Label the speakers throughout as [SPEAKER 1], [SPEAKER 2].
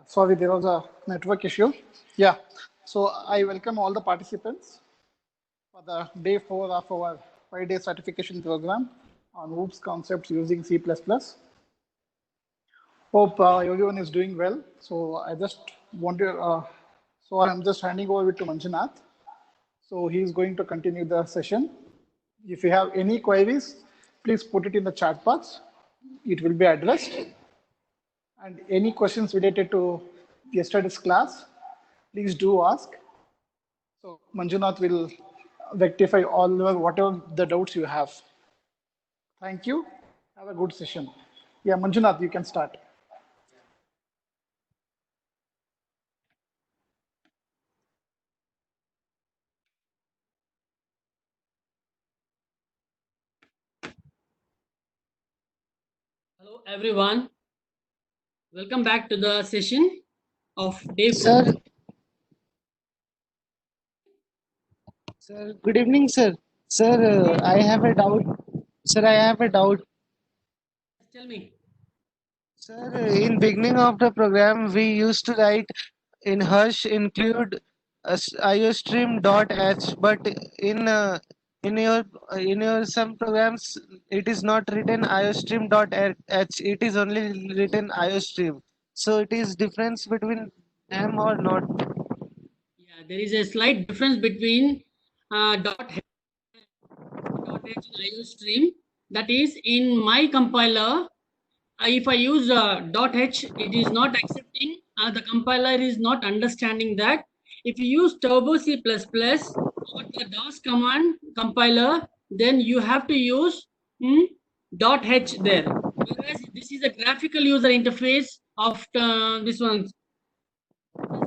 [SPEAKER 1] Sorry, there was a network issue. Yeah. So I welcome all the participants for the day 4 of our 5-day certification program on OOPS concepts using C++. Hope everyone is doing well. So I just want to, so I'm just handing over it to Manjunath. So he's going to continue the session. If you have any queries, please put it in the chat box. It will be addressed. And any questions related to yesterday's class, please do ask. So Manjunath will rectify all whatever the doubts you have. Thank you. Have a good session. Yeah, Manjunath, you can start.
[SPEAKER 2] Hello everyone, welcome back to the session of day 4.
[SPEAKER 3] Sir, good evening, sir. Sir, I have a doubt. Sir, I have a doubt.
[SPEAKER 2] Tell me.
[SPEAKER 3] Sir, in beginning of the program, we used to write in Hush include iostream.h, but in uh, in your some programs it is not written iostream.h. It is only written iostream. So it is difference between them or not?
[SPEAKER 2] Yeah, there is a slight difference between .h and iostream. That is, in my compiler, if I use .h, it is not accepting. The compiler is not understanding that. If you use Turbo C++ or the DOS command compiler, then you have to use .h there. Whereas this is a graphical user interface of this one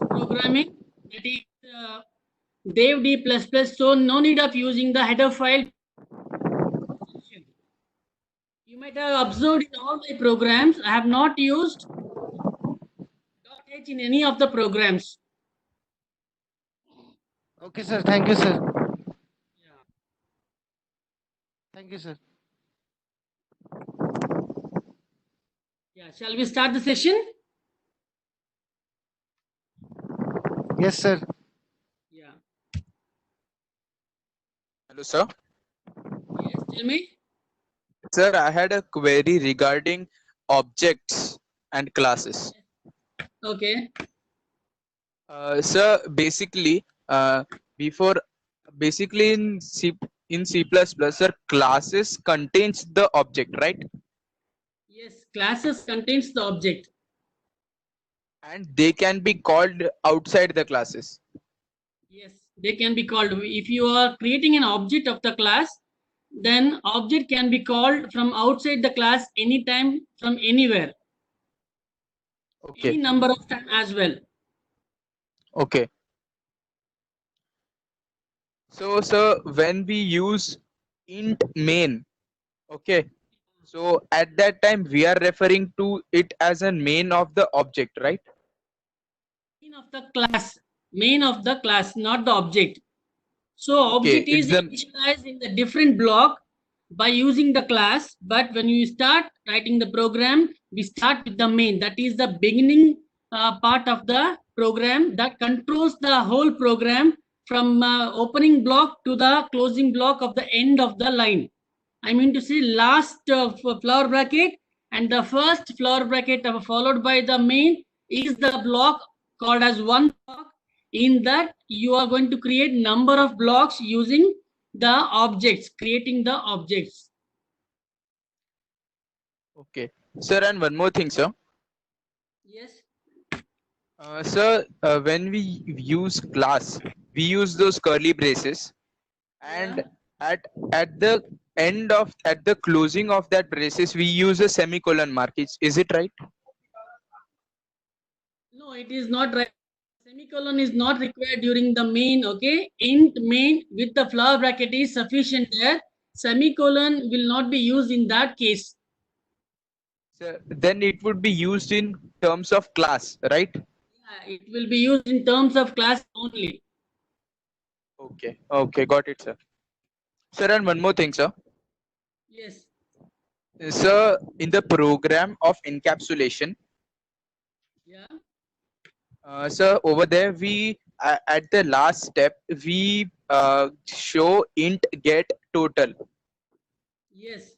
[SPEAKER 2] programming, that is Dev D++. So no need of using the header file. You might have observed in all my programs, I have not used .h in any of the programs.
[SPEAKER 3] Okay, sir. Thank you, sir.
[SPEAKER 2] Yeah.
[SPEAKER 3] Thank you, sir.
[SPEAKER 2] Yeah. Shall we start the session?
[SPEAKER 3] Yes, sir.
[SPEAKER 2] Yeah.
[SPEAKER 4] Hello, sir.
[SPEAKER 2] Yes, tell me.
[SPEAKER 4] Sir, I had a query regarding objects and classes.
[SPEAKER 2] Okay.
[SPEAKER 4] Sir, basically, basically in C, sir, classes contains the object, right?
[SPEAKER 2] Yes, classes contains the object.
[SPEAKER 4] And they can be called outside the classes.
[SPEAKER 2] Yes, they can be called. If you are creating an object of the class, then object can be called from outside the class anytime from anywhere.
[SPEAKER 4] Okay.
[SPEAKER 2] Any number of time as well.
[SPEAKER 4] Okay. So, sir, when we use int main, okay, so at that time we are referring to it as a main of the object, right?
[SPEAKER 2] Main of the class, not the object. So
[SPEAKER 4] Okay,
[SPEAKER 2] object
[SPEAKER 4] it's
[SPEAKER 2] is
[SPEAKER 4] the
[SPEAKER 2] initialized in the different block by using the class, but when you start writing the program, we start with the main. That is the beginning part of the program that controls the whole program from opening block to the closing block of the end of the line. I mean to say last flower bracket and the first flower bracket followed by the main is the block called as one block. In that you are going to create number of blocks using the objects, creating the objects.
[SPEAKER 4] okay, sir. And one more thing, sir.
[SPEAKER 2] Yes.
[SPEAKER 4] Sir, when we use class, we use those curly braces, and
[SPEAKER 2] Yeah.
[SPEAKER 4] at the end of at the closing of that braces, we use a semicolon mark. Is it right?
[SPEAKER 2] No, it is not right. Semicolon is not required during the main. Okay, int main with the flower bracket is sufficient there. Semicolon will not be used in that case.
[SPEAKER 4] Sir, then it would be used in terms of class, right?
[SPEAKER 2] Yeah, it will be used in terms of class only.
[SPEAKER 4] Okay, okay, got it, sir. Sir, and one more thing, sir.
[SPEAKER 2] Yes.
[SPEAKER 4] Sir, in the program of encapsulation,
[SPEAKER 2] Yeah.
[SPEAKER 4] So over there, we at the last step we show int get total.
[SPEAKER 2] Yes.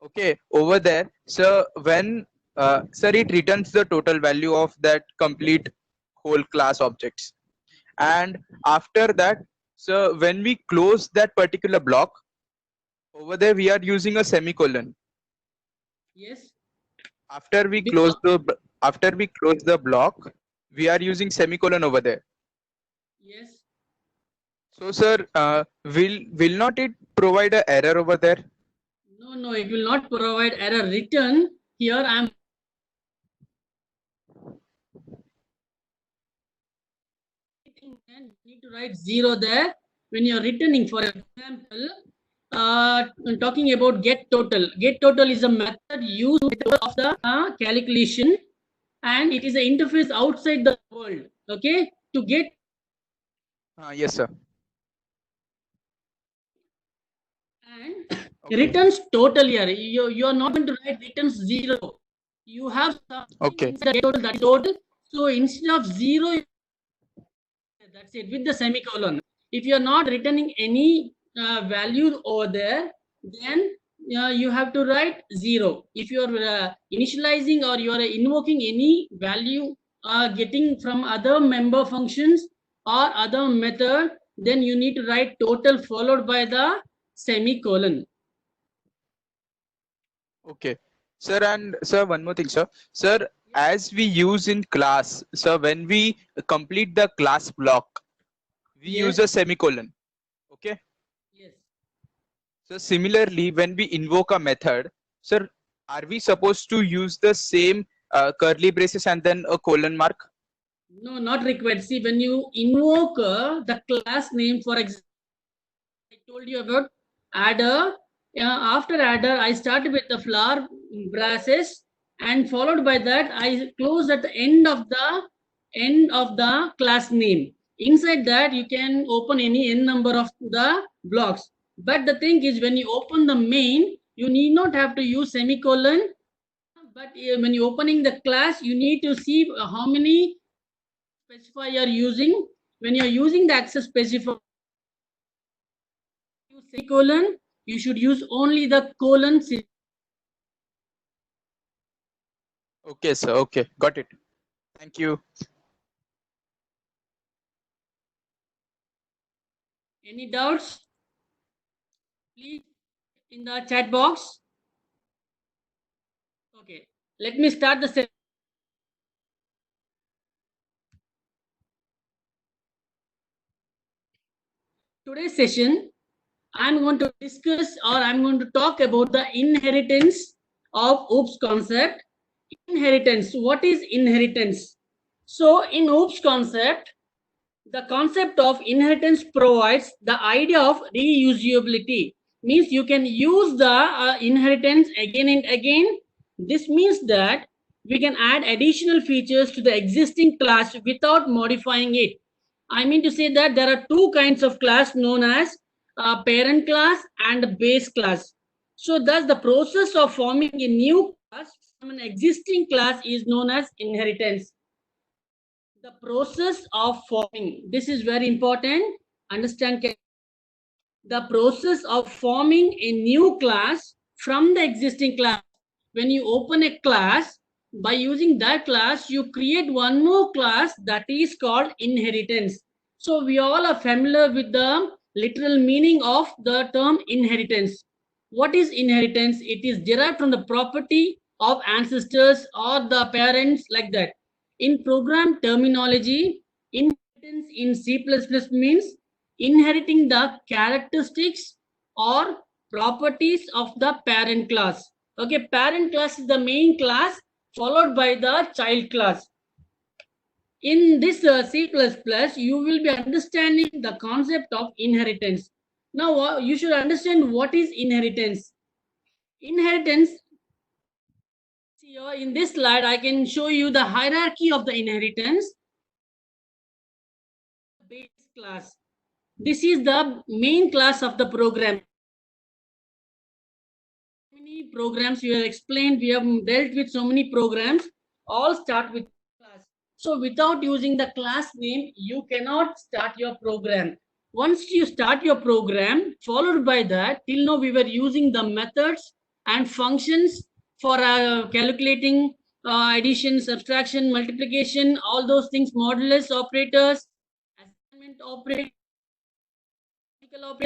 [SPEAKER 4] Okay, over there, so when sir, it returns the total value of that complete whole class objects. And after that, so when we close that particular block, over there we are using a semicolon.
[SPEAKER 2] Yes.
[SPEAKER 4] After we
[SPEAKER 2] Because,
[SPEAKER 4] close the block, we are using semicolon over there.
[SPEAKER 2] yes.
[SPEAKER 4] So sir, will not it provide a error over there?
[SPEAKER 2] No, it will not provide error return. Here I am need to write 0 there when you're returning. For example, talking about get total. Get total is a method used of the calculation, and it is an interface outside the world. Okay, to get
[SPEAKER 4] Yes sir.
[SPEAKER 2] and
[SPEAKER 4] Okay.
[SPEAKER 2] returns total here. You are not going to write returns 0. You have something
[SPEAKER 4] Okay.
[SPEAKER 2] inside the total, that is total. So instead of 0, that's it with the semicolon. If you are not returning any value over there, then you have to write 0. If you are initializing or you are invoking any value getting from other member functions or other method, then you need to write total followed by the semicolon.
[SPEAKER 4] Okay, sir, and sir, one more thing, sir. Sir, as we use in class, sir, when we complete the class block, we use
[SPEAKER 2] Yes.
[SPEAKER 4] a semicolon. Okay.
[SPEAKER 2] Yes.
[SPEAKER 4] So similarly, when we invoke a method, sir, are we supposed to use the same curly braces and then a colon mark?
[SPEAKER 2] No, not required. See, when you invoke the class name, for example, I told you about adder. After adder, I start with the flower braces, and followed by that, I close at the end of the class name. Inside that, you can open any n number of the blocks. But the thing is, when you open the main, you need not have to use semicolon. But when you opening the class, you need to see how many specifier you are using. When you are using the access specifier, use semicolon, you should use only the colon.
[SPEAKER 4] Okay, sir. Okay, got it. Thank you.
[SPEAKER 2] Any doubts? Please in the chat box. Okay, let me start the session. Today's session, I'm going to discuss or I'm going to talk about the inheritance of OOPS concept. Inheritance. What is inheritance? So in OOPS concept, the concept of inheritance provides the idea of reusability. Means you can use the inheritance again and again. This means that we can add additional features to the existing class without modifying it. I mean to say that there are two kinds of class known as parent class and base class. So thus the process of forming a new class from an existing class is known as inheritance. The process of forming, this is very important, understand. The process of forming a new class from the existing class. When you open a class, by using that class, you create one more class that is called inheritance. So we all are familiar with the literal meaning of the term inheritance. What is inheritance? It is derived from the property of ancestors or the parents, like that. In program terminology, inheritance in C++ means inheriting the characteristics or properties of the parent class. Okay, parent class is the main class followed by the child class. In this C++, you will be understanding the concept of inheritance. Now, you should understand what is inheritance. Inheritance, here in this slide, I can show you the hierarchy of the inheritance. Base class. This is the main class of the program. Many programs we have explained, we have dealt with so many programs, all start with class. So without using the class name, you cannot start your program. Once you start your program, followed by that, till now we were using the methods and functions for calculating addition, subtraction, multiplication, all those things, modulus operators, assignment operators,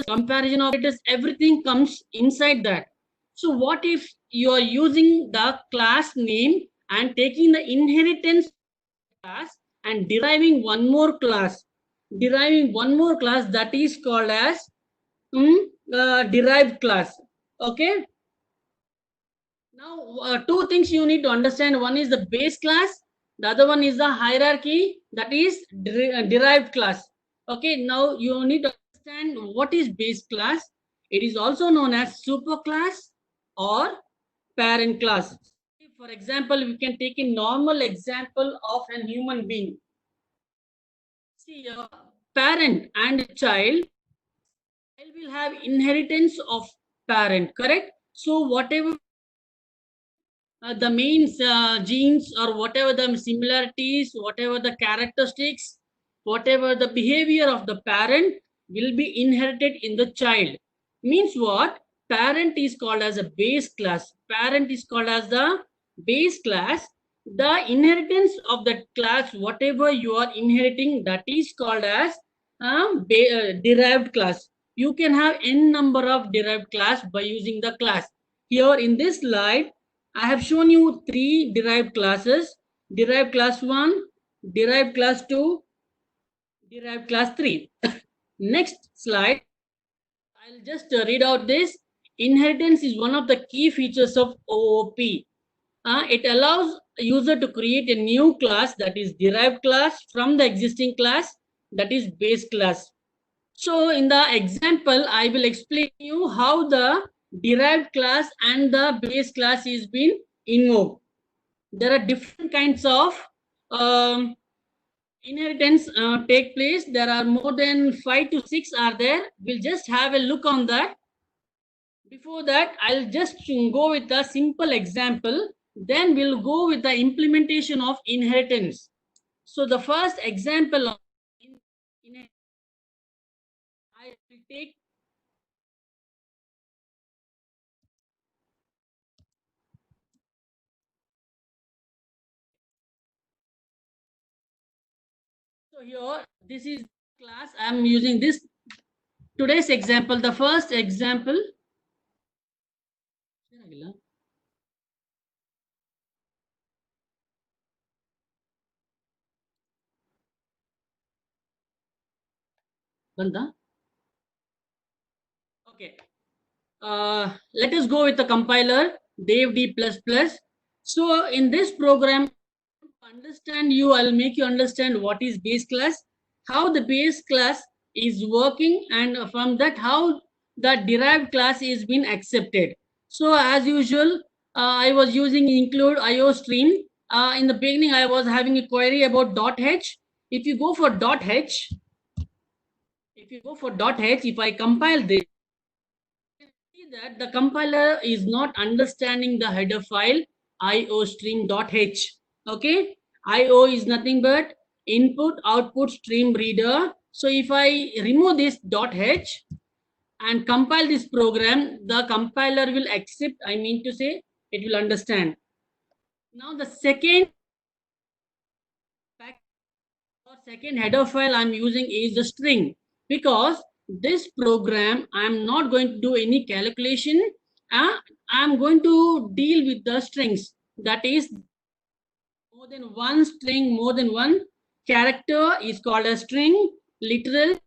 [SPEAKER 2] comparison operators, everything comes inside that. So what if you are using the class name and taking the inheritance class and deriving one more class, that is called as derived class. Okay. Now, two things you need to understand. One is the base class. The other one is the hierarchy, that is derived class. Okay. Now, you need to understand what is base class. It is also known as super class or parent class. For example, we can take a normal example of a human being. See, parent and child will have inheritance of parent, correct? So whatever the main genes or whatever the similarities, whatever the characteristics, whatever the behavior of the parent will be inherited in the child. Means what? Parent is called as a base class. Parent is called as the base class. The inheritance of that class, whatever you are inheriting, that is called as derived class. You can have n number of derived class by using the class. Here in this slide, I have shown you 3 derived classes: derived class 1, derived class 2, derived class 3. Next slide, I'll just read out this. Inheritance is one of the key features of OOP. It allows a user to create a new class, that is derived class, from the existing class, that is base class. So in the example, I will explain you how the derived class and the base class is being invoked. There are different kinds of inheritance take place. There are more than 5 to 6 are there. We'll just have a look on that. Before that, I'll just go with a simple example. Then we'll go with the implementation of inheritance. So the first example of I will take so here, this is class. I'm using this today's example. The first example. Banda? Okay. Let us go with the compiler DevD++. So in this program, to understand you, I'll make you understand what is base class, how the base class is working, and from that how the derived class is being accepted. So as usual, I was using include IOStream. In the beginning, I was having a query about .h. If you go for .h, if I compile this, that the compiler is not understanding the header file iostream.h. Okay, IO is nothing but input output stream reader. So if I remove this .h and compile this program, the compiler will accept, I mean to say, it will understand. Now the second header file I'm using is the string, because this program I'm not going to do any calculation. I'm going to deal with the strings, that is more than one string, more than one character is called a string. Literal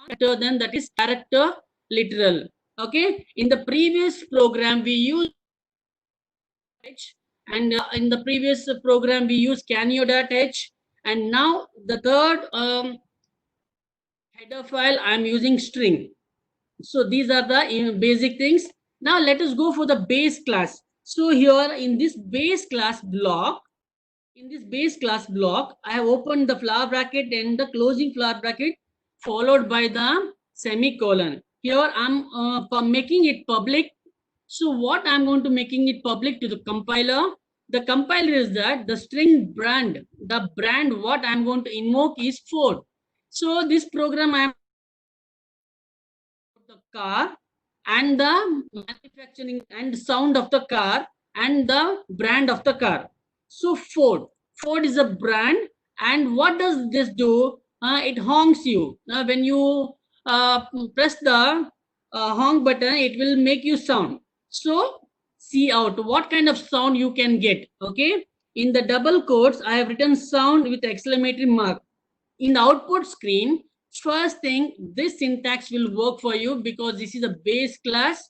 [SPEAKER 2] character, then that is character literal. Okay, in the previous program we used h, and in the previous program we used canio.h, and now the third header file I'm using string. So these are the basic things. Now let us go for the base class. So here in this base class block, I have opened the flower bracket and the closing flower bracket followed by the semicolon. Here I'm making it public. So what I'm going to making it public to the compiler, The compiler is that the string brand, the brand what I'm going to invoke is Ford. So this program I am the car and the manufacturing and sound of the car and the brand of the car. So Ford. Ford is a brand, and what does this do? It honks you. When you press the honk button, it will make you sound. So see out what kind of sound you can get. Okay. In the double quotes, I have written sound with exclamatory mark. In the output screen, first thing, this syntax will work for you because this is a base class.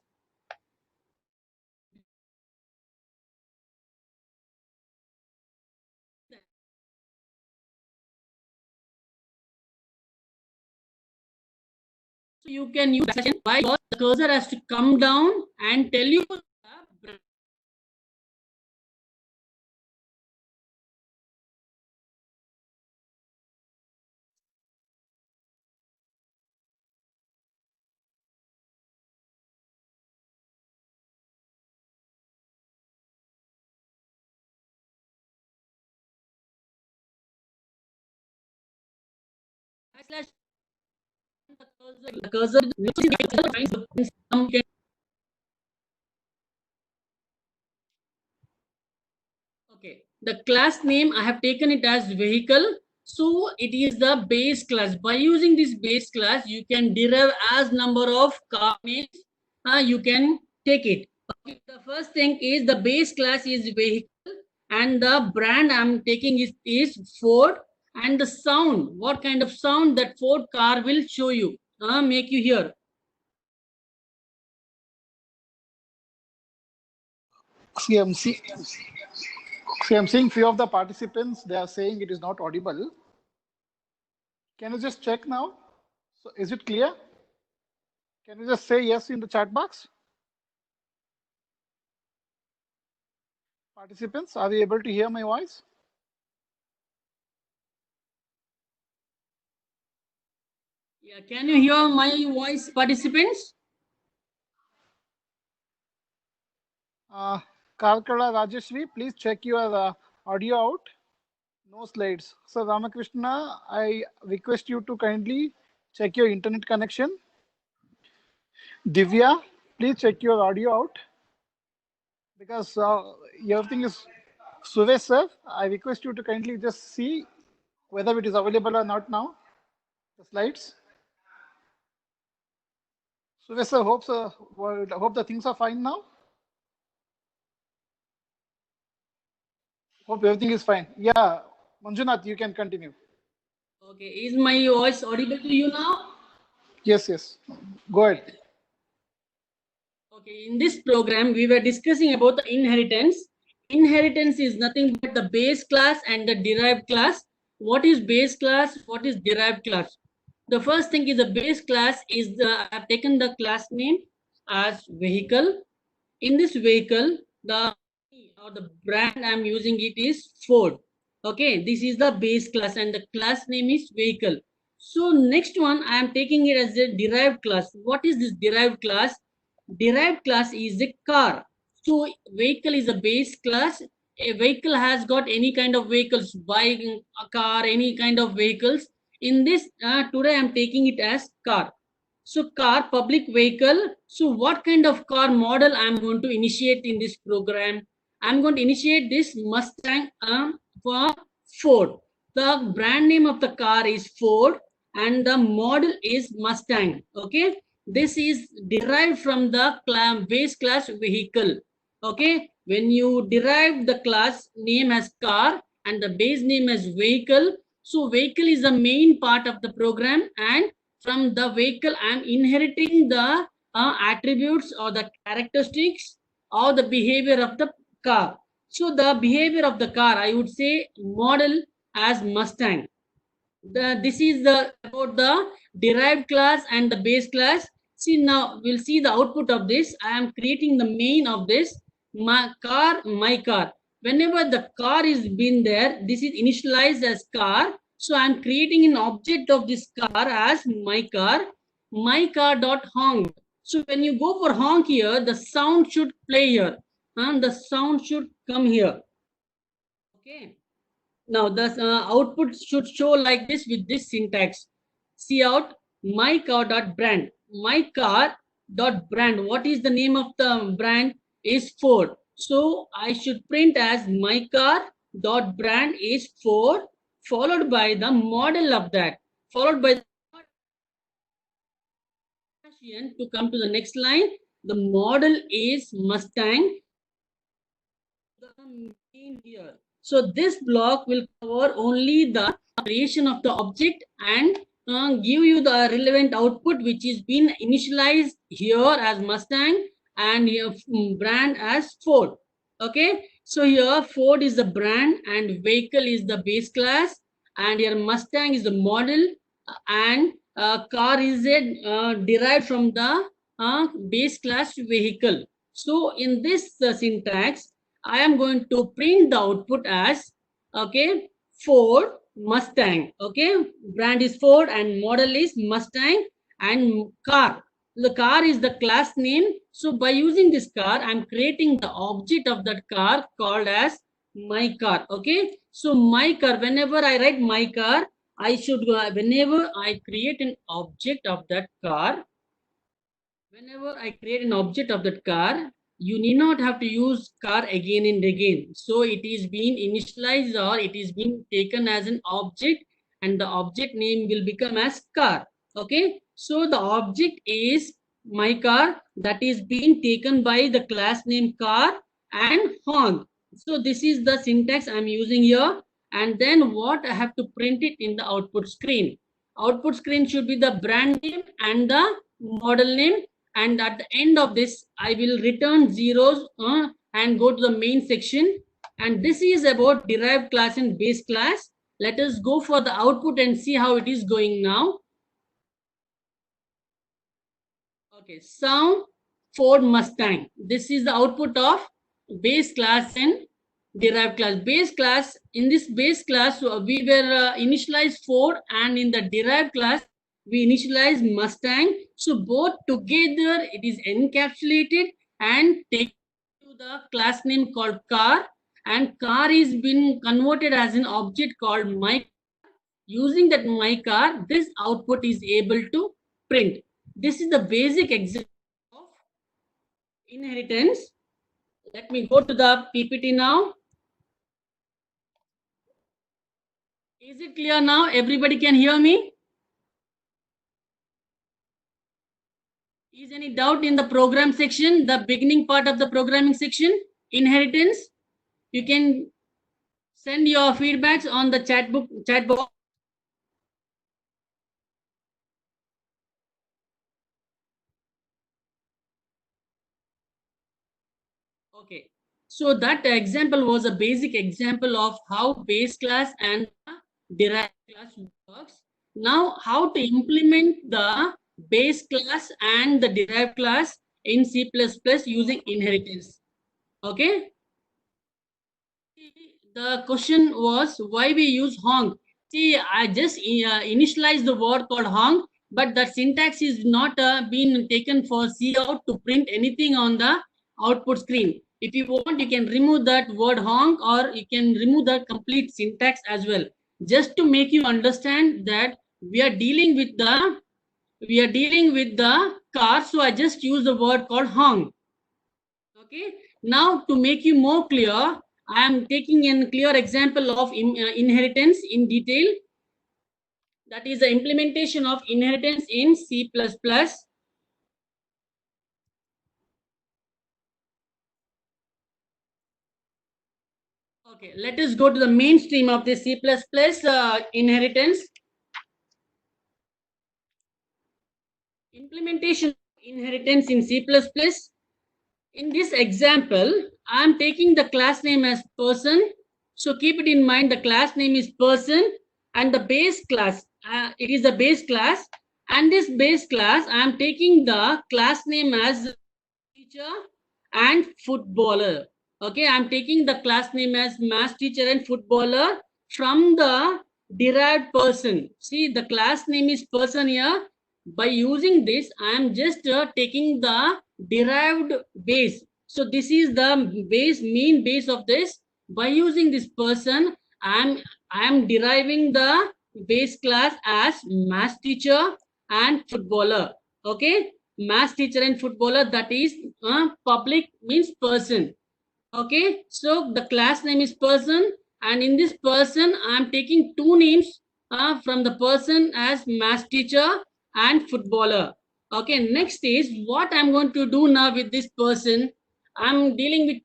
[SPEAKER 2] So you can use session by the cursor has to come down and tell you the brand. Backslash the cursor okay, the class name I have taken it as vehicle. So it is the base class. By using this base class, you can derive as number of car names. You can take it. Okay, the first thing is the base class is vehicle, and the brand I'm taking is Ford. And the sound, what kind of sound that Ford car will show you, make you hear.
[SPEAKER 1] I'm seeing few of the participants, they are saying it is not audible. Can you just check now? So is it clear? Can you just say yes in the chat box? Participants, are you able to hear my voice?
[SPEAKER 2] Yeah, can you hear my voice, participants?
[SPEAKER 1] Kalkala Rajeshri, please check your audio out. No slides. So Ramakrishna, I request you to kindly check your internet connection. Divya, please check your audio out. Because everything is Suresh sir, I request you to kindly just see whether it is available or not now. The slides. Suresh sir, hope the things are fine now. Hope everything is fine. Yeah, Manjunath, you can continue.
[SPEAKER 2] Okay, is my voice audible to you now?
[SPEAKER 1] Yes. Go ahead.
[SPEAKER 2] Okay, in this program, we were discussing about the inheritance. Inheritance is nothing but the base class and the derived class. What is base class? What is derived class? The first thing is the base class is I have taken the class name as vehicle. In this vehicle, the or the brand I'm using it is Ford. Okay, this is the base class and the class name is vehicle. So next one, I am taking it as a derived class. What is this derived class? Derived class is a car. So vehicle is a base class. A vehicle has got any kind of vehicles, bike, a car, any kind of vehicles. In this, today I'm taking it as car. So car, public vehicle. So what kind of car model I'm going to initiate in this program? I'm going to initiate this Mustang for Ford. The brand name of the car is Ford and the model is Mustang. Okay. This is derived from the base class vehicle. Okay. When you derive the class name as car and the base name as vehicle, so vehicle is the main part of the program, and from the vehicle I'm inheriting the attributes or the characteristics or the behavior of the car. So the behavior of the car, I would say model as Mustang. This is the about the derived class and the base class. See, now we'll see the output of this. I am creating the main of this, my car. Whenever the car is been there, this is initialized as car. So I'm creating an object of this car as my car dot honk. So when you go for honk here, the sound should play here and the sound should come here. Okay. Now the output should show like this with this syntax. See out my car dot brand. My car dot brand. What is the name of the brand? Is Ford. So I should print as my car dot brand is Ford, followed by the model of that, followed by to come to the next line. The model is Mustang. The main here. So this block will cover only the creation of the object and give you the relevant output, which is been initialized here as Mustang and here brand as Ford. Okay, so here Ford is the brand and vehicle is the base class, and here Mustang is the model, and car is derived from the base class vehicle. So in this syntax, I am going to print the output as, okay, Ford Mustang. Okay, brand is Ford and model is Mustang, and car. The car is the class name. So by using this car, I'm creating the object of that car called as my car. Okay, so my car, whenever I write my car, I should, whenever I create an object of that car, whenever I create an object of that car, you need not have to use car again and again. So it is being initialized or it is being taken as an object, and the object name will become as car. Okay. So the object is my car, that is being taken by the class name car and Hong. So this is the syntax I'm using here. And then what I have to print it in the output screen. Output screen should be the brand name and the model name, and at the end of this I will return zeros and go to the main section. And this is about derived class and base class. Let us go for the output and see how it is going now. Okay, so Ford Mustang, this is the output of base class and derived class. Base class, in this base class we were initialized Ford, and in the derived class we initialize Mustang. So both together it is encapsulated and taken to the class name called car, and car is been converted as an object called my. Using that my car, this output is able to print. This is the basic example of inheritance. Let me go to the PPT now. Is it clear now? Everybody can hear me? Is any doubt in the program section, the beginning part of the programming section, inheritance? You can send your feedbacks on the chat box. Okay, so that example was a basic example of how base class and derived class works. Now, how to implement the base class and the derived class in C++ using inheritance. Okay. The question was why we use honk. See, I just initialized the word called honk, but the syntax is not been taken for cout to print anything on the output screen. If you want, you can remove that word honk, or you can remove the complete syntax as well, just to make you understand that we are dealing with the car. So I just use the word called honk. Okay. Now to make you more clear, I am taking a clear example of inheritance in detail. That is the implementation of inheritance in C++. Okay, let us go to the mainstream of the C++ inheritance. Implementation of inheritance in C++. In this example, I am taking the class name as person. So keep it in mind, the class name is person, and the base class, it is the base class. And this base class, I am taking the class name as teacher and footballer. Okay, I am taking the class name as math teacher and footballer from the derived person. See, the class name is person here. By using this, I am just taking the derived base. So this is the base, main base of this by using this person, I am deriving the base class as math teacher and footballer. Okay, math teacher and footballer, that is public means person. Okay, so the class name is person, and in this person I am taking two names from the person as math teacher and footballer. Okay, next is what I'm going to do now with this person. I'm dealing with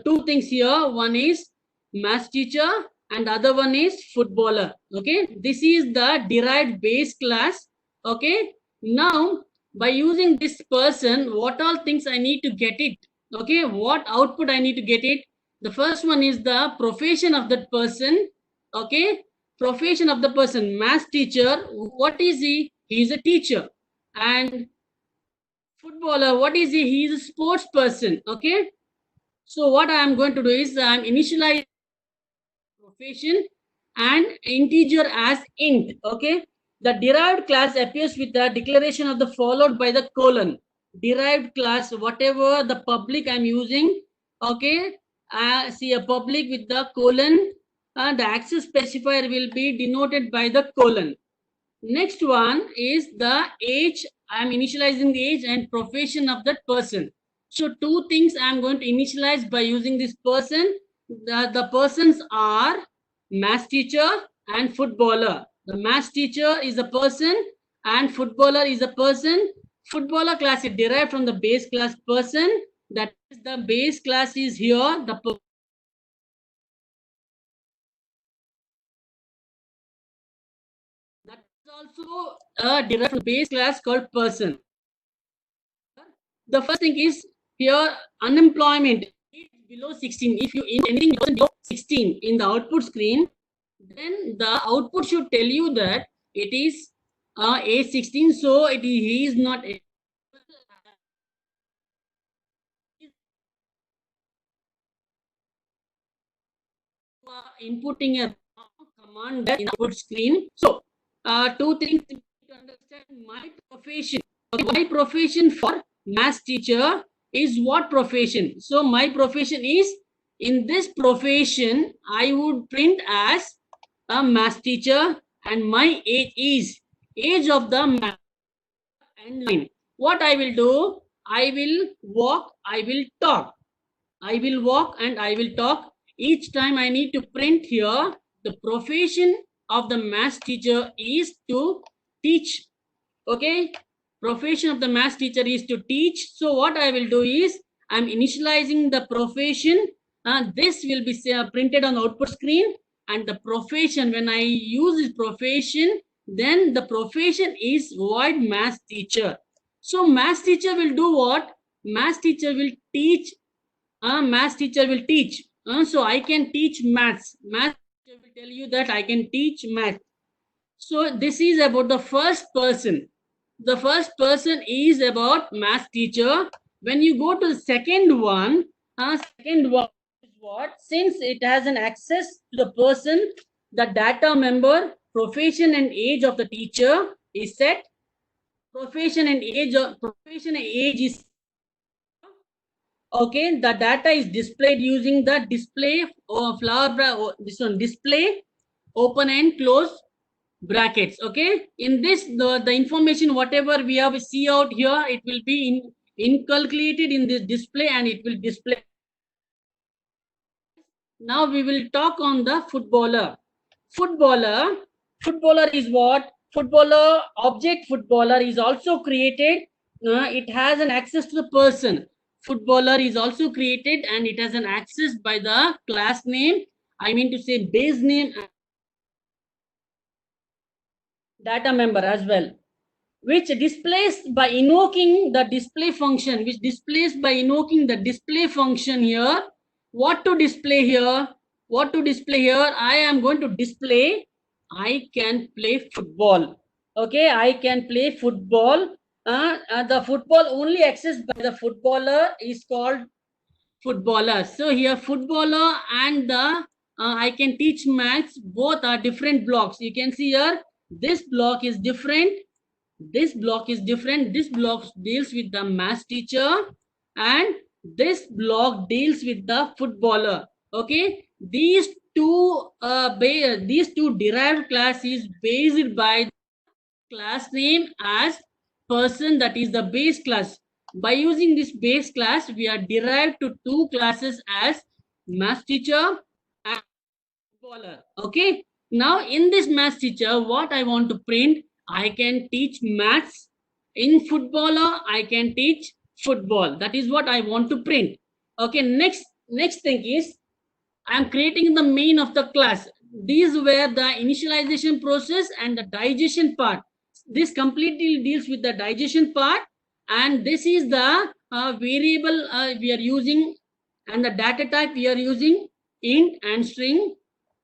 [SPEAKER 2] two things here. One is math teacher and other one is footballer. Okay, this is the derived base class. Okay, now by using this person, what all things I need to get it? Okay, what output I need to get it? The first one is the profession of that person. Okay, profession of the person. Math teacher, what is he? He is a teacher. And footballer, what is he? He is a sports person. Okay, so what I am going to do is I am initialize profession and integer as int. Okay, the derived class appears with the declaration of the followed by the colon. Derived class, whatever the public I'm using, okay, see a public with the colon, and the access specifier will be denoted by the colon. Next one is the age. I'm initializing the age and profession of that person. So two things I'm going to initialize by using this person. The persons are math teacher and footballer. The math teacher is a person and footballer is a person. Footballer class is derived from the base class person. That is, the base class is here. That is also derived from the base class called person. The first thing is here unemployment is below 16. If you in anything below 16 in the output screen, then the output should tell you that it is age 16. So he is not inputting a command in the output screen. So two things to understand. My profession. Okay, my profession for math teacher is what profession? So my profession is, in this profession I would print as a math teacher, and my age is age of the math and line. What I will do? I will walk, I will talk. I will walk and I will talk. Each time I need to print here the profession of the math teacher is to teach. Okay, profession of the math teacher is to teach. So what I will do is I'm initializing the profession. This will be printed on the output screen, and the profession, when I use this profession, then the profession is void math teacher. So math teacher will do what? Math teacher will teach. Math teacher will teach. So I can teach maths. Math teacher will tell you that I can teach math. So this is about the first person. The first person is about math teacher. When you go to the second one is what? Since it has an access to the person, the data member, profession and age of the teacher is set. Profession and age is okay. The data is displayed using the display this one, display open and close brackets. Okay, in this the information whatever we have see out here, it will be inculcated in this display and it will display. Now we will talk on the footballer. Footballer is what? Footballer object. Footballer is also created. It has an access to the person. Footballer is also created and it has an access by the class name. I mean to say base name, data member as well, which displays by invoking the display function, here. What to display here? I am going to display I can play football. Okay, I can play football. The football only accessed by the footballer is called footballer. So here footballer and the I can teach maths, both are different blocks. You can see here this block is different. This block deals with the math teacher, and this block deals with the footballer. Okay, these two derived class is based by class name as person, that is the base class. By using this base class, we are derived to two classes as math teacher and footballer. Okay. Now in this math teacher, what I want to print, I can teach maths. In footballer, I can teach football. That is what I want to print. Okay. Next thing is I am creating the main of the class. These were the initialization process and the digestion part. This completely deals with the digestion part, and this is the variable we are using, and the data type we are using int and string.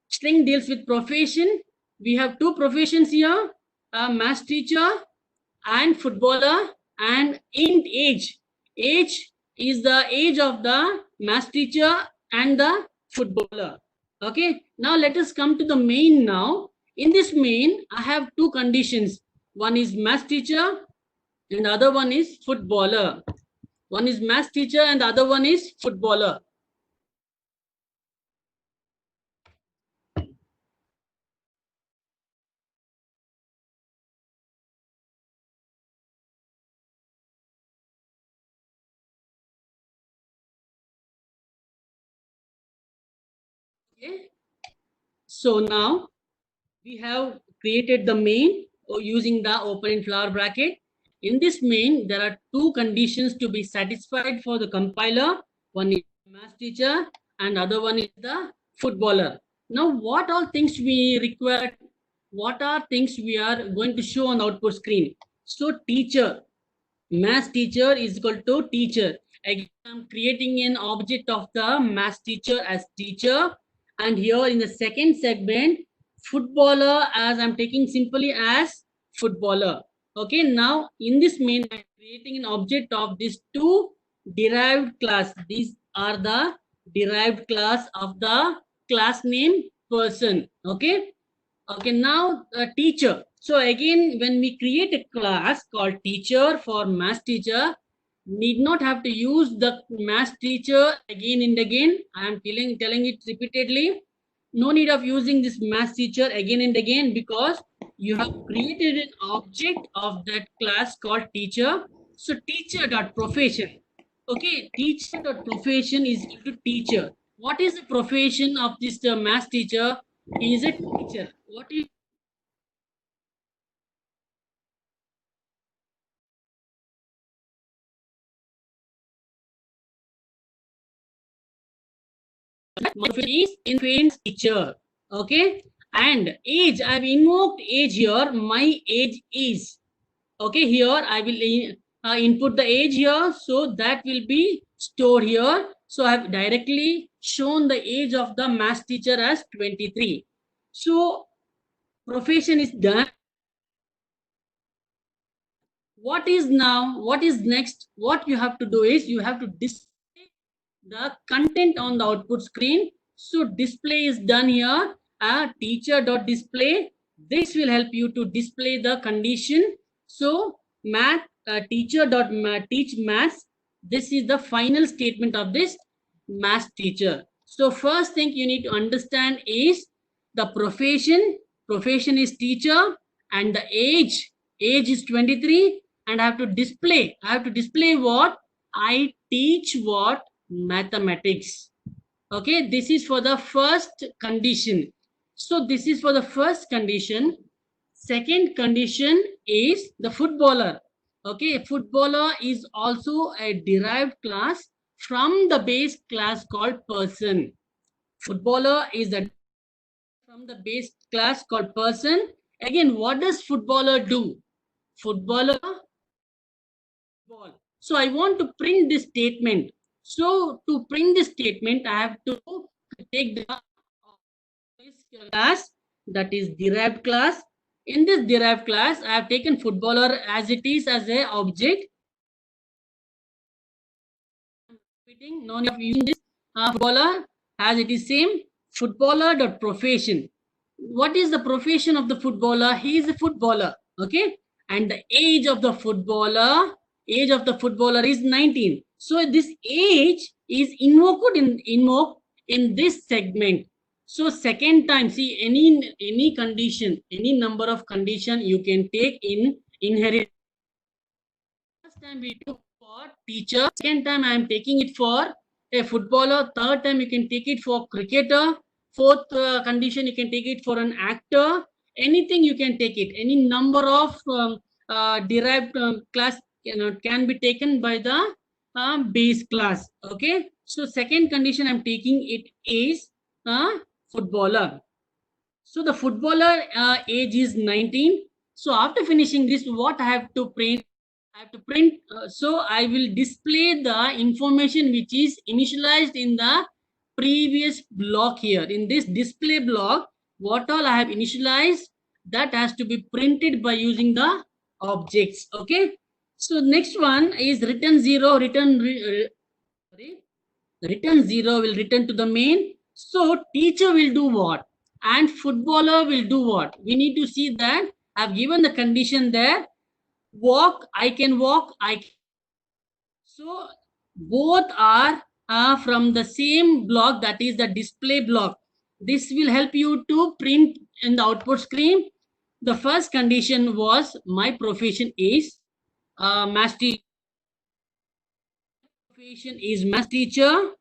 [SPEAKER 2] String deals with profession. We have two professions here, math teacher and footballer, and int age. Age is the age of the math teacher and the footballer. Okay, now let us come to the main now. In this main, I have two conditions. One is math teacher and the other one is footballer. One is math teacher and the other one is footballer. Okay. So now we have created the main using the opening flower bracket. In this main, there are two conditions to be satisfied for the compiler. One is math teacher and other one is the footballer. Now, what all things we require? What are things we are going to show on the output screen? So, teacher, math teacher is equal to teacher. Again, I'm creating an object of the math teacher as teacher. And here in the second segment, footballer as I'm taking simply as footballer. Okay, now in this main, I'm creating an object of these two derived class. These are the derived class of the class name person. Okay. Okay, now teacher. So again, when we create a class called teacher for math teacher, need not have to use the math teacher again and again. I am telling it repeatedly. No need of using this math teacher again and again, because you have created an object of that class called teacher. So teacher.profession. Okay, teacher.profession is equal to teacher. What is the profession of this math teacher? He is a teacher. What is is infant teacher? Okay, and age, I've invoked age here. My age is, okay, here I will input the age here, so that will be stored here. So I have directly shown the age of the math teacher as 23. So profession is done. What is now? What is next? What you have to do is you have to display the content on the output screen. So display is done here. Teacher.display. This will help you to display the condition. So math teacher.teach maths. This is the final statement of this math teacher. So first thing you need to understand is the profession. Profession is teacher, and the age is 23, and I have to display. I have to display what? I teach what? Mathematics. Okay, this is for the first condition. So this is for the first condition. Second condition is the footballer. Okay, footballer is also a derived class from the base class called person. Footballer is the from the base class called person. Again, what does footballer do? Footballer ball. So I want to print this statement. So to print this statement, I have to take the class, that is derived class. In this derived class, I have taken footballer as it is as a object. No need of using this footballer as it is same. Footballer dot profession. What is the profession of the footballer? He is a footballer. Okay, and the age of the footballer is 19. So this age is invoked in this segment. So second time, see any condition, any number of condition you can take in inherit. First time we took for teacher, second time I am taking it for a footballer, third time you can take it for cricketer, fourth condition you can take it for an actor, anything you can take it, any number of derived class can be taken by the base class. Okay, so second condition I'm taking it is footballer. So the footballer age is 19. So after finishing this, what I have to print? I have to print. So I will display the information which is initialized in the previous block here. In this display block, what all I have initialized, that has to be printed by using the objects. Okay. So next one is return 0, sorry, return 0 will return to the main. So teacher will do what? And footballer will do what? We need to see that I've given the condition there. Walk, I can walk, I can. So both are from the same block, that is the display block. This will help you to print in the output screen. The first condition was my profession is math teacher. Profession is math teacher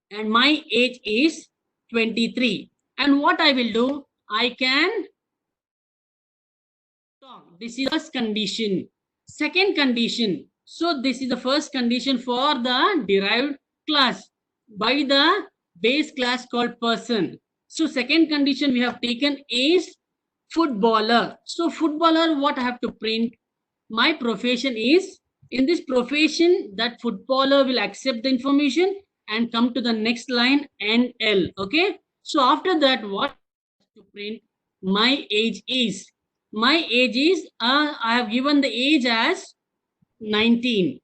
[SPEAKER 2] and my age is 23. And what I will do, I can talk. This is the first condition. Second condition. So this is the first condition for the derived class by the base class called person. So second condition we have taken is footballer. So footballer, what I have to print? My profession is, in this profession, that footballer will accept the information and come to the next line and L. Okay. So after that, what to print? My age is. My age is, I have given the age as 19.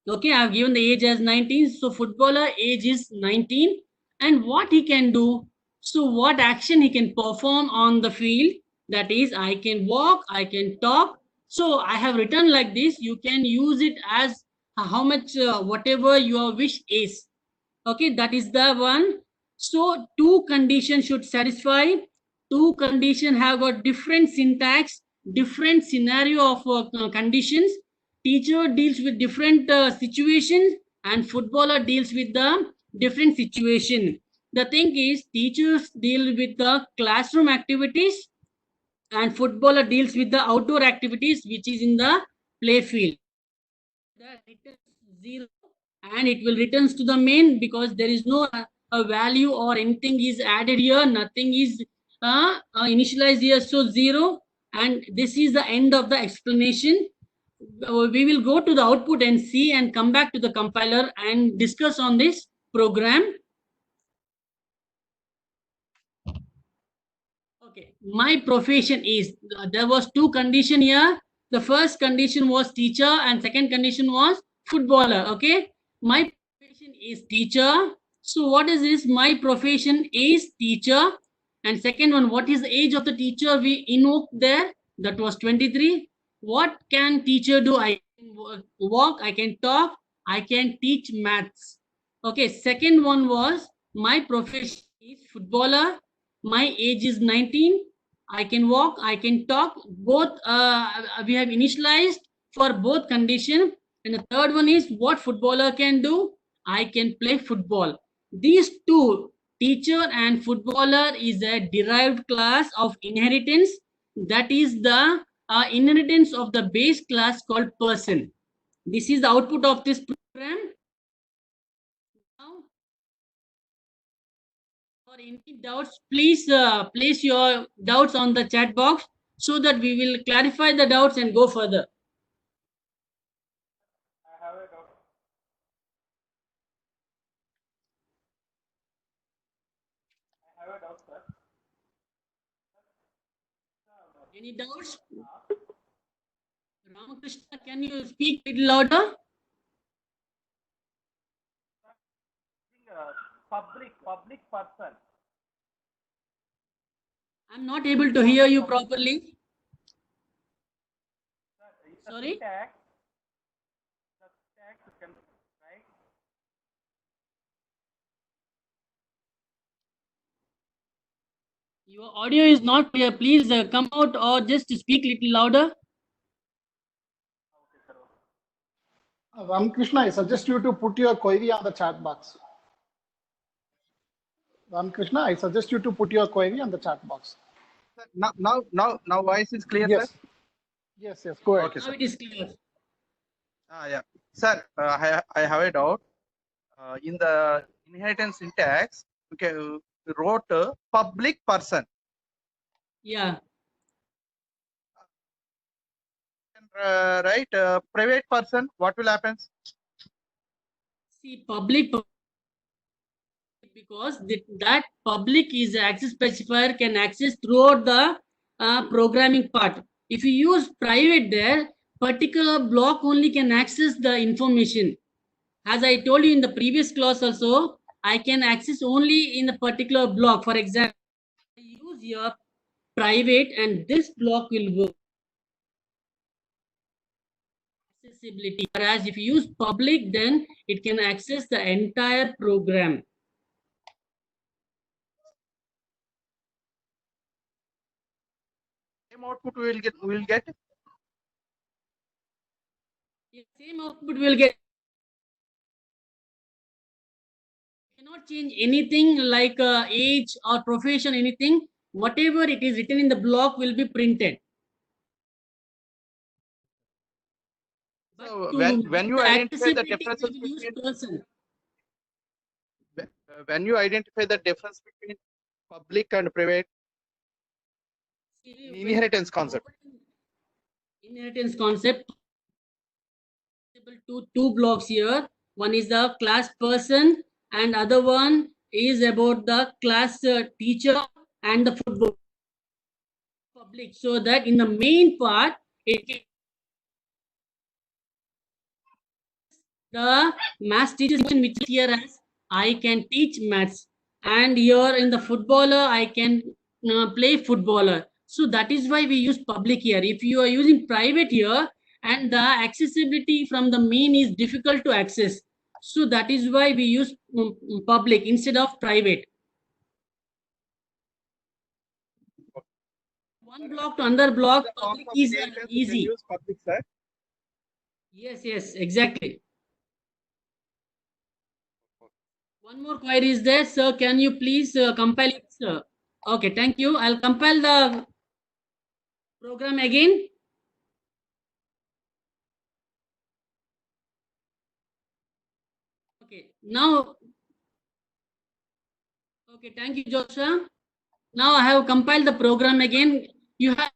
[SPEAKER 2] Okay, I have given the age as 19. So footballer age is 19. And what he can do? So what action he can perform on the field? That is, I can walk, I can talk. So I have written like this. You can use it as how much, whatever your wish is. Okay, that is the one. So two conditions should satisfy. Two condition have got different syntax, different scenario of conditions. Teacher deals with different situations and footballer deals with the different situation. The thing is, teachers deal with the classroom activities and footballer deals with the outdoor activities which is in the play field. The returns 0 and it will returns to the main because there is no a value or anything is added here, nothing is initialized here, so 0. And this is the end of the explanation. We will go to the output and see and come back to the compiler and discuss on this program. Okay, my profession is, there was two condition here. The first condition was teacher and second condition was footballer. Okay, my profession is teacher. So what is this? My profession is teacher. And second one, what is the age of the teacher we invoked there? That was 23. What can teacher do? I can walk, I can talk, I can teach maths. Okay, second one was my profession is footballer. My age is 19. I can walk, I can talk. Both we have initialized for both condition. And the third one is what footballer can do. I can play football. These two, teacher and footballer, is a derived class of inheritance. That is the inheritance of the base class called person. This is the output of this program. Now, for any doubts, please place your doubts on the chat box so that we will clarify the doubts and go further.
[SPEAKER 5] I have a doubt. I have a doubt, sir.
[SPEAKER 2] Any doubts? Ramakrishna, can you speak a little louder?
[SPEAKER 5] Public person.
[SPEAKER 2] I'm not able to hear you properly.
[SPEAKER 5] It's a
[SPEAKER 2] Sorry?
[SPEAKER 5] syntax. The syntax you can, right?
[SPEAKER 2] Your audio is not clear. Please come out or just speak little louder.
[SPEAKER 1] Ramakrishna, I suggest you to put your query on the chat box. Ramakrishna, I suggest you to put your query on the chat box.
[SPEAKER 6] Now voice is clear,
[SPEAKER 1] Yes.
[SPEAKER 6] sir?
[SPEAKER 1] Yes, go ahead.
[SPEAKER 6] Okay,
[SPEAKER 2] Now
[SPEAKER 6] sir.
[SPEAKER 2] it is clear.
[SPEAKER 6] Yeah. Sir, I have a doubt. In the inheritance syntax, okay, you wrote public person.
[SPEAKER 2] Yeah.
[SPEAKER 6] Right? Private person, what will happen?
[SPEAKER 2] See, public, because that public is access specifier can access throughout the programming part. If you use private there, particular block only can access the information. As I told you in the previous class also, I can access only in a particular block. For example, I use your private and this block will work. Accessibility. Whereas if you use public, then it can access the entire program.
[SPEAKER 6] Same output we will get.
[SPEAKER 2] Same output will get. Cannot change anything like age or profession, anything. Whatever it is written in the block will be printed. But
[SPEAKER 6] So
[SPEAKER 2] to
[SPEAKER 6] when
[SPEAKER 2] make
[SPEAKER 6] you
[SPEAKER 2] the
[SPEAKER 6] identify the
[SPEAKER 2] accessibility,
[SPEAKER 6] differences
[SPEAKER 2] we will use
[SPEAKER 6] between
[SPEAKER 2] person.
[SPEAKER 6] when you identify the difference between public and private
[SPEAKER 2] See,
[SPEAKER 6] in inheritance concept.
[SPEAKER 2] Inheritance concept. Two blocks here. One is the class person and other one is about the class teacher and the football public. So that in the main part, it can the maths teacher which here as I can teach maths, and here in the footballer I can play footballer. So that is why we use public here. If you are using private here and the accessibility from the main is difficult to access, so that is why we use public instead of private. One block to another block, public is easy.
[SPEAKER 6] Use public, sir.
[SPEAKER 2] Yes, exactly. One more query is there, sir. Can you please compile it, sir? Okay, thank you. I'll compile the program again. Okay, now. Okay, thank you, Joshua. Now I have compiled the program again. You have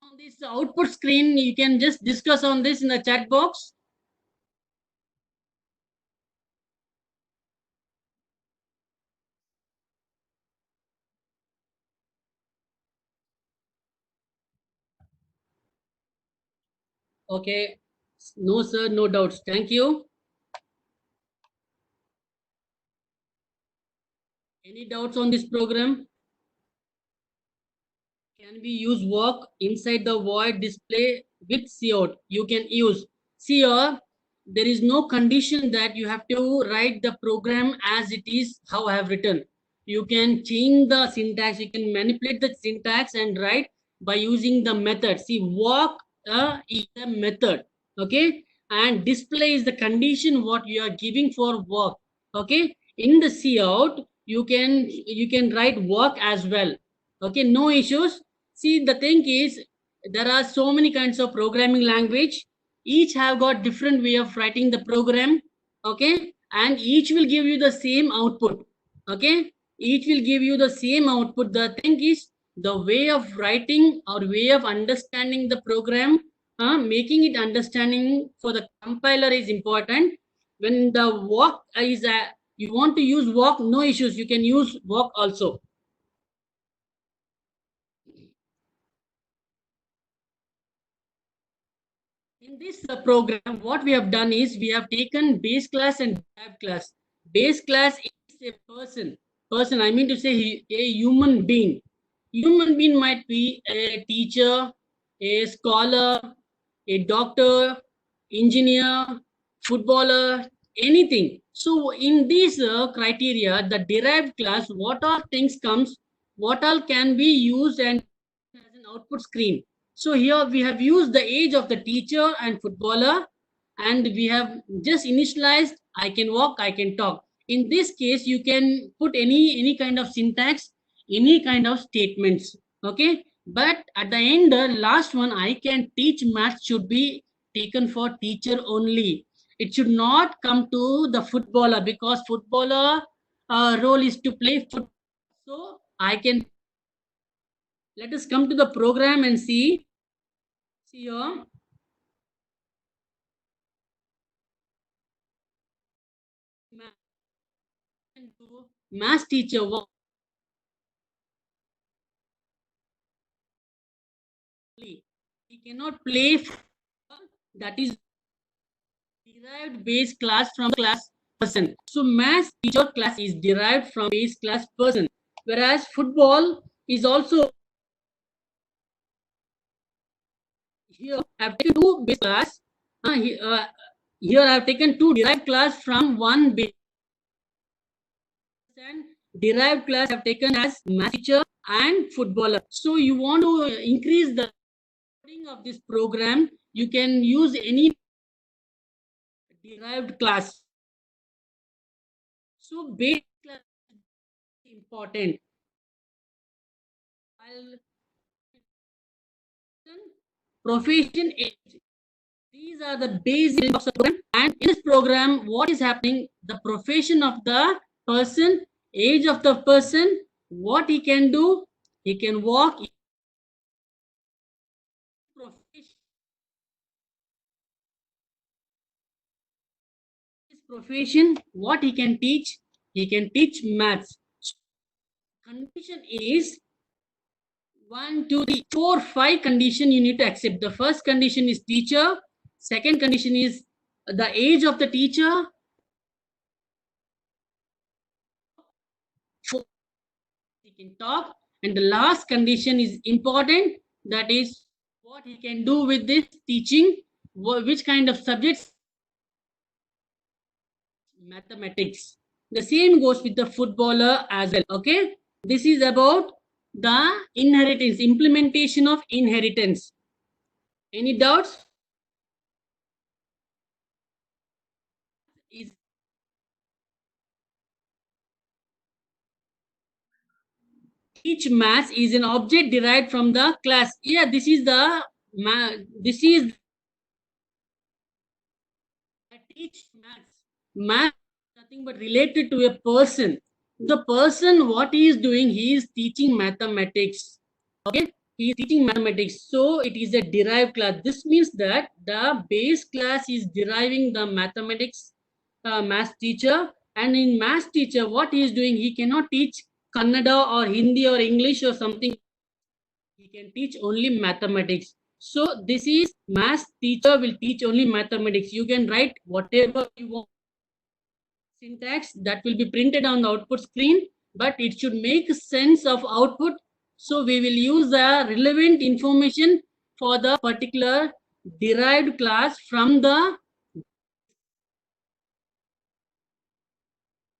[SPEAKER 2] on this output screen. You can just discuss on this in the chat box. Okay. No, sir, no doubts. Thank you. Any doubts on this program? Can we use walk inside the void display with cout? You can use. See here, there is no condition that you have to write the program as it is, how I have written. You can change the syntax, you can manipulate the syntax and write by using the method. See, walk is a method, okay? And display is the condition what you are giving for walk, okay? In the cout, you can write walk as well, okay? No issues. See, the thing is, there are so many kinds of programming language. Each have got different way of writing the program, okay? And each will give you the same output, okay? Each will give you the same output. The thing is, the way of writing or way of understanding the program, making it understanding for the compiler is important. When the walk is, you want to use walk, no issues. You can use walk also. In this program, what we have done is we have taken base class and derived class. Base class is a person. Person, I mean to say a human being. Human being might be a teacher, a scholar, a doctor, engineer, footballer, anything. So in these criteria, the derived class, what are things comes? what all can be used and as an output screen. So here we have used the age of the teacher and footballer, and we have just initialized I can walk, I can talk. In this case, you can put any kind of syntax, any kind of statements. Okay, but at the end, the last one, I can teach math, should be taken for teacher only. It should not come to the footballer, because footballer role is to play football. So I can, let us come to the program and see. See here. Math teacher work. He cannot play football. That is derived base class from class person. So math teacher class is derived from base class person, whereas football is also here. I've taken two base class. Here I've taken two derived class from one base, and derived class I've taken as math teacher and footballer. So you want to increase the loading of this program, you can use any derived class. So base class is important. I'll profession age. These are the basic of the program. And in this program, what is happening? The profession of the person, age of the person, what he can do, he can walk. His profession, what he can teach maths. Condition is 1, 2, 3, 4, 5 condition you need to accept. The first condition is teacher. Second condition is the age of the teacher. He can talk. And the last condition is important. That is what he can do with this teaching. Which kind of subjects? Mathematics. The same goes with the footballer as well. Okay. This is about the inheritance, implementation of inheritance. Any doubts? Is each mass is an object derived from the class. Yeah, this is the teach mass nothing but related to a person. The person, what he is doing, he is teaching mathematics. Okay, he is teaching mathematics, so it is a derived class. This means that the base class is deriving the mathematics math teacher, and in math teacher, what he is doing, he cannot teach Kannada or Hindi or English or something. He can teach only mathematics. So this is math teacher will teach only mathematics. You can write whatever you want syntax that will be printed on the output screen, but it should make sense of output. So we will use the relevant information for the particular derived class from the.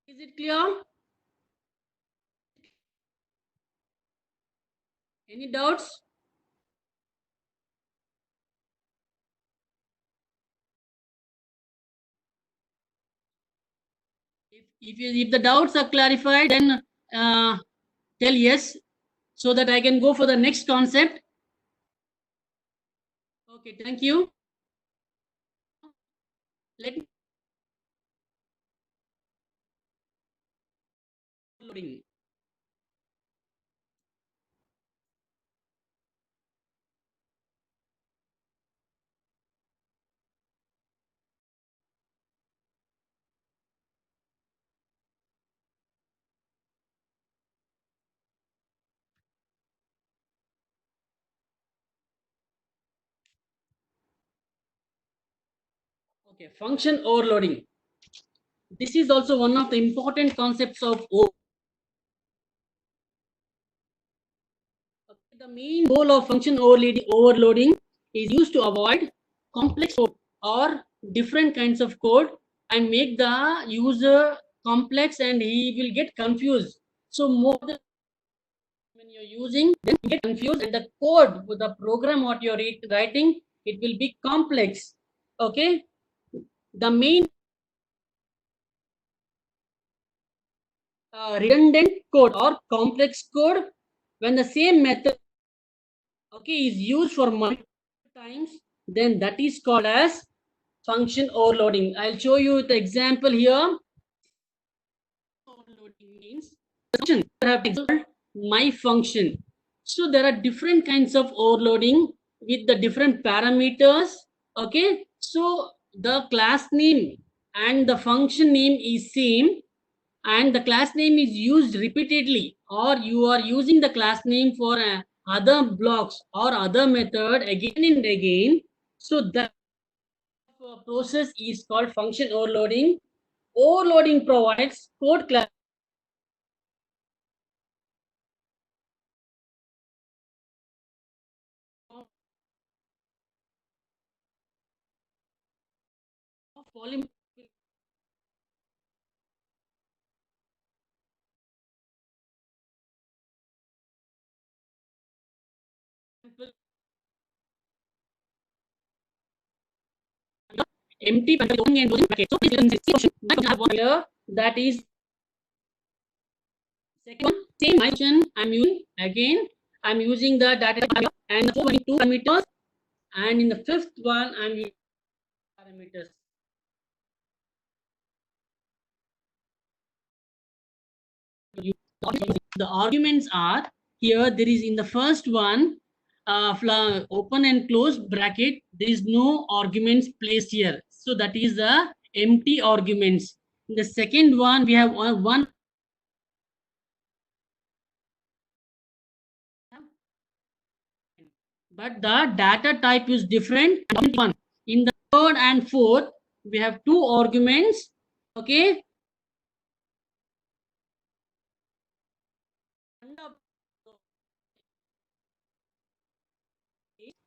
[SPEAKER 2] Is it clear? Any doubts? If the doubts are clarified, then tell yes, so that I can go for the next concept. Okay, thank you. Let me loading. Okay, function overloading. This is also one of the important concepts of O. The main goal of function overloading is used to avoid complex code or different kinds of code and make the user complex, and he will get confused. So more than when you're using, then you get confused, and the code with the program what you're writing, it will be complex. Okay, the main redundant code or complex code, when the same method, okay, is used for multiple times, then that is called as function overloading. I'll show you the example here. Overloading means function. My function. So there are different kinds of overloading with the different parameters. Okay, so the class name and the function name is same, and the class name is used repeatedly, or you are using the class name for other blocks or other method again and again. So that process is called function overloading. Overloading provides code class polymer empty and bracket. So that is second one. Same function I'm using again. I'm using the data type and the 422 parameters, and in the fifth one I'm using parameters. The arguments are here. There is in the first one, open and close bracket. There is no arguments placed here, so that is the empty arguments. In the second one, we have one. But the data type is different. One in the third and fourth, we have two arguments. Okay.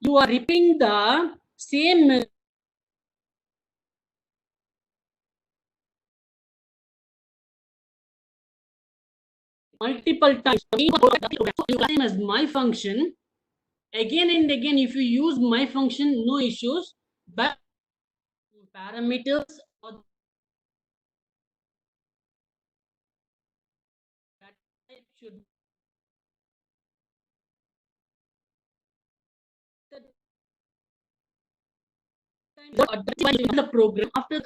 [SPEAKER 2] You are repeating the same multiple times. Same as my function. Again and again, if you use my function, no issues. But parameters or that type should the program after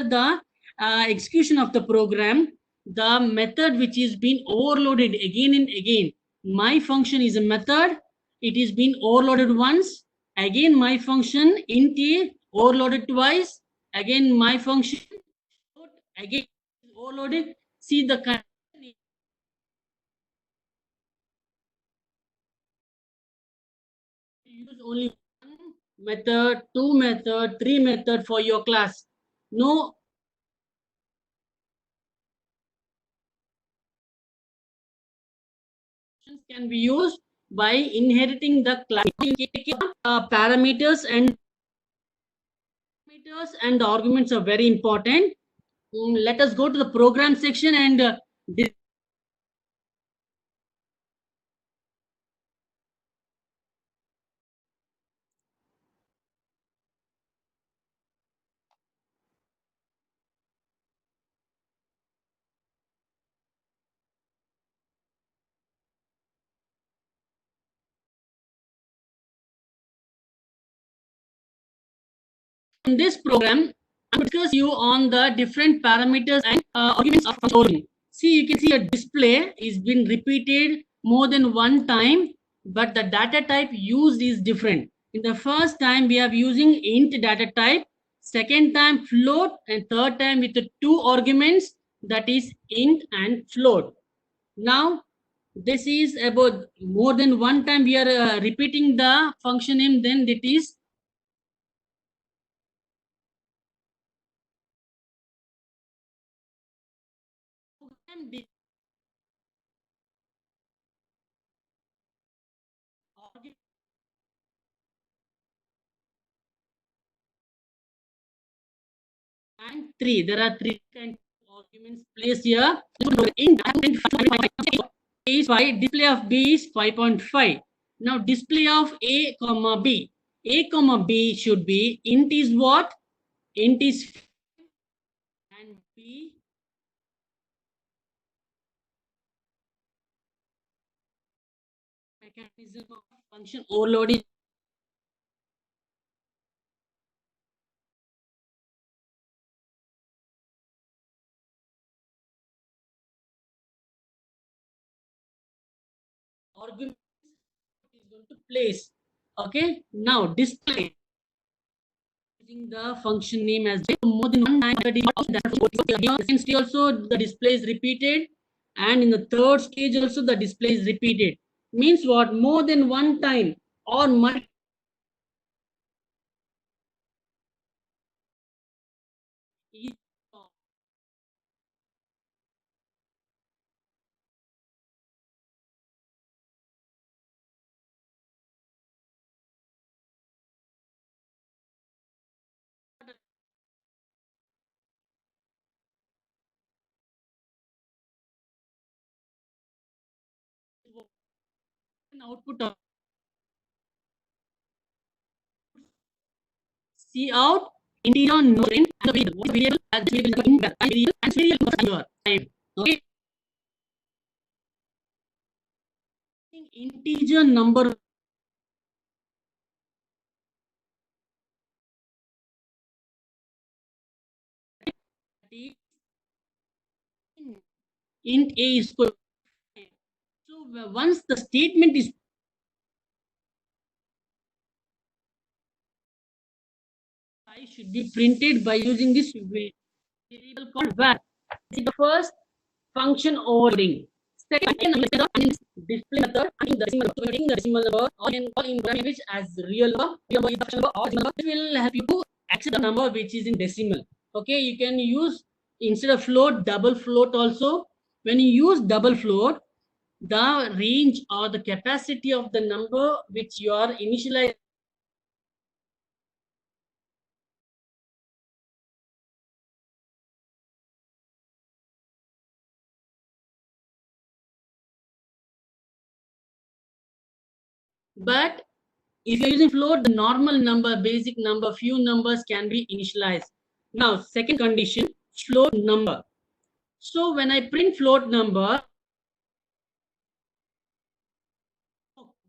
[SPEAKER 2] the execution of the program, the method which is being overloaded again and again. My function is a method. It is being overloaded once. Again, my function int a overloaded twice. Again, my function again overloaded. See the use only one method, two method, three method for your class. No can be used by inheriting the class. Parameters and the arguments are very important. Let us go to the program section and in this program, I will discuss you on the different parameters and arguments of function. See, you can see a display is been repeated more than one time, but the data type used is different. In the first time, we are using int data type. Second time, float, and third time with the two arguments, that is int and float. Now, this is about more than one time we are repeating the function name, then it is and three. There are three kinds of arguments placed here. is 5, display of B is 5.5. Now display of A comma B. A comma B should be int is what? Int is and B mechanism of function overloading. Argument is going to place. Okay, now display using the function name as more than one time. Second stage also the display is repeated, and in the third stage also the display is repeated. Means what? More than one time or multiple. Output of see out integer no and the variable as variable and variable number. Okay, integer number int A is equal. So once the statement is should be printed by using this variable called var. This is the first function overloading. Second method is display method and the decimal number or in program language as real number or number. It will help you to access the number which is in decimal. Okay, you can use instead of float double float also. When you use double float, the range or the capacity of the number which you are initializing but if you're using float, the normal number, basic number, few numbers can be initialized. Now, second condition, float number. So when I print float number,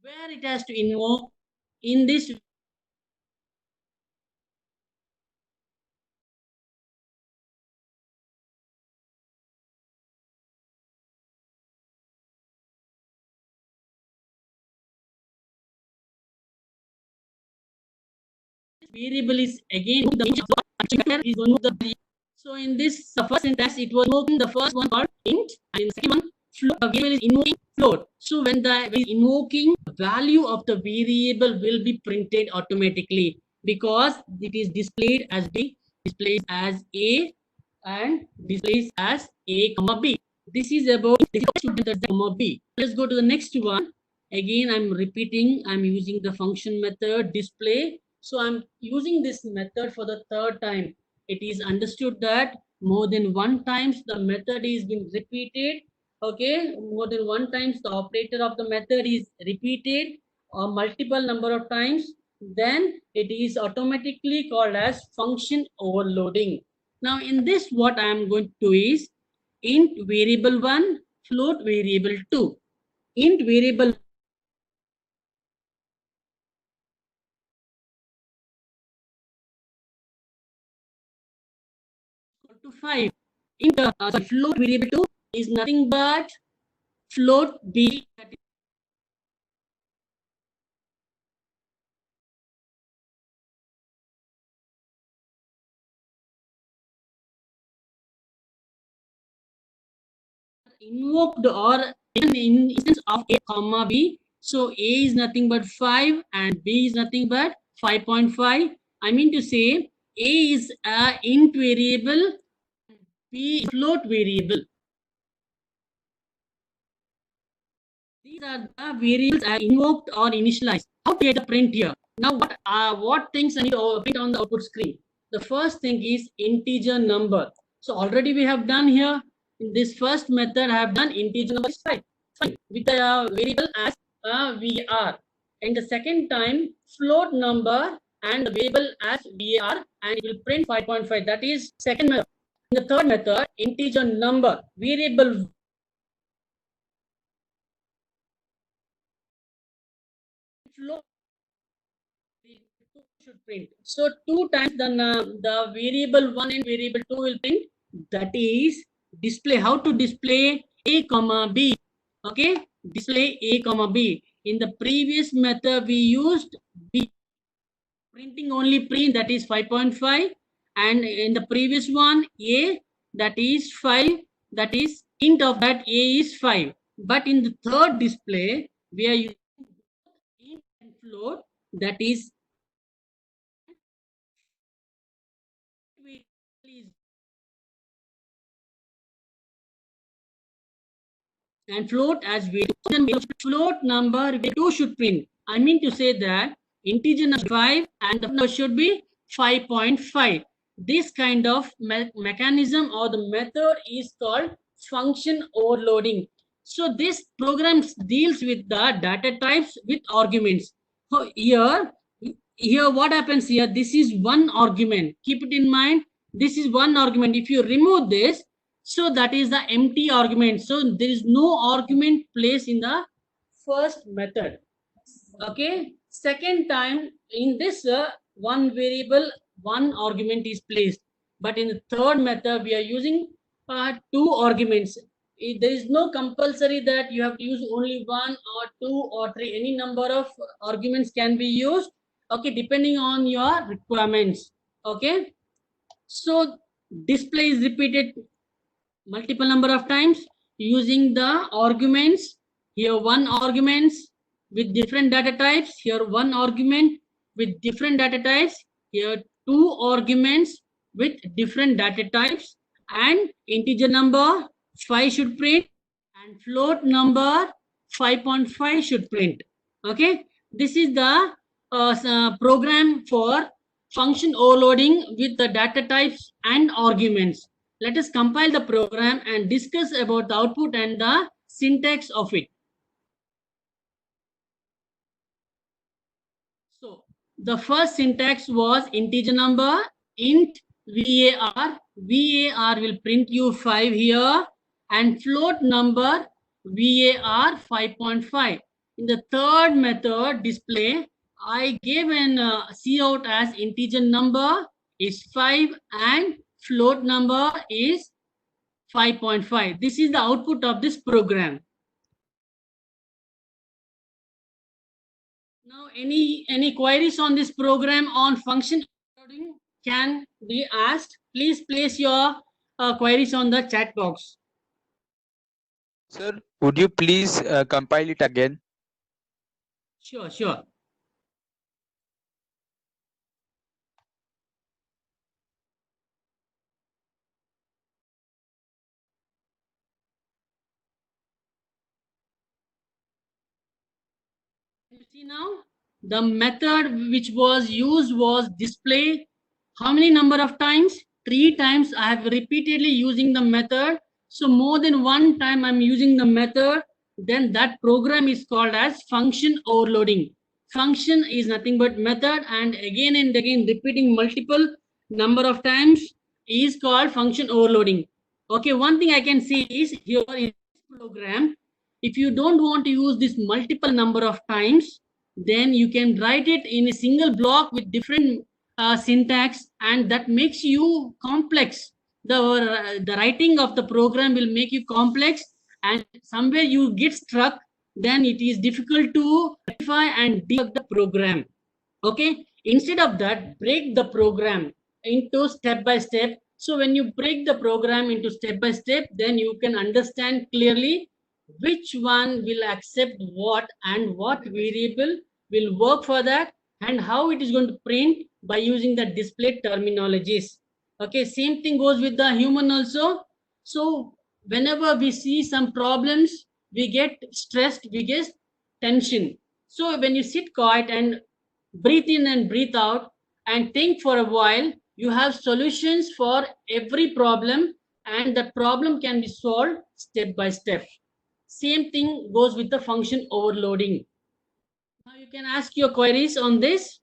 [SPEAKER 2] where it has to invoke in this variable is again the is one of the so in this first syntax it was invoking the first one called int and in the second one float variable is invoking float. So when the invoking value of the variable will be printed automatically because it is displayed as B, displayed as A and displays as A comma B. This is about comma B. Let's go to the next one. Again, I'm repeating, I'm using the function method display. So I'm using this method for the third time. It is understood that more than one times the method is being repeated. Okay, more than one times the operator of the method is repeated or multiple number of times, then it is automatically called as function overloading. Now in this what I am going to do is int variable 1, float variable 2. Int variable to 5. Int float variable 2 is nothing but float B. Invoked or an instance of A comma B. So A is nothing but 5 and B is nothing but 5.5. I mean to say A is a int variable, B is float variable. These are the variables I invoked or initialized. How to get a print here? Now what things I need to print on the output screen? The first thing is integer number. So already we have done here. In this first method, I have done integer number is 5. with the variable as var, and the second time float number and the variable as var, and it will print 5.5. That is second method. In the third method, integer number variable float should print. So 2 times the variable 1 and variable 2 will print. That is display. How to display a comma b? Okay, display a comma b. In the previous method we used b, printing only print, that is 5.5, and in the previous one a, that is 5, that is int of that a is 5. But in the third display we are using int and float, that is and float as variable. Float number 2 should print. I mean to say that integer number 5 and the number should be 5.5. This kind of mechanism or the method is called function overloading. So this program deals with the data types with arguments. So here what happens here? This is one argument. Keep it in mind. This is one argument. If you remove this, so that is the empty argument. So there is no argument placed in the first method. Okay. Second time in this one variable, one argument is placed. But in the third method, we are using 2 arguments. There is no compulsory that you have to use only 1 or 2 or 3. Any number of arguments can be used. Okay, depending on your requirements. Okay. So display is repeated multiple number of times using the arguments. Here one arguments with different data types, here one argument with different data types, here 2 arguments with different data types, and integer number 5 should print and float number 5.5 should print. Okay, this is the program for function overloading with the data types and arguments. Let us compile the program and discuss about the output and the syntax of it. So the first syntax was integer number int var. var will print you 5 here, and float number var 5.5. In the third method display, I gave an cout as integer number is 5 and float number is 5.5. This is the output of this program. Now any queries on this program on function overloading can be asked. Please place your queries on the chat box.
[SPEAKER 4] Sir, would you please compile it again?
[SPEAKER 2] Sure. You see now, the method which was used was display. How many number of times? 3 times I have repeatedly using the method. So more than 1 time I'm using the method, then that program is called as function overloading. Function is nothing but method, and again repeating multiple number of times is called function overloading. Okay, one thing I can see is here in this program, if you don't want to use this multiple number of times, then you can write it in a single block with different syntax, and that makes you complex. The writing of the program will make you complex, and somewhere you get stuck, then it is difficult to rectify and debug the program. Okay, instead of that, break the program into step by step. So when you break the program into step by step, then you can understand clearly which one will accept what and what variable will work for that, and how it is going to print by using the display terminologies. Okay, same thing goes with the human also. So whenever we see some problems, we get stressed, we get tension. So when you sit quiet and breathe in and breathe out and think for a while, you have solutions for every problem, and the problem can be solved step by step. Same thing goes with the function overloading. Now you can ask your queries on this.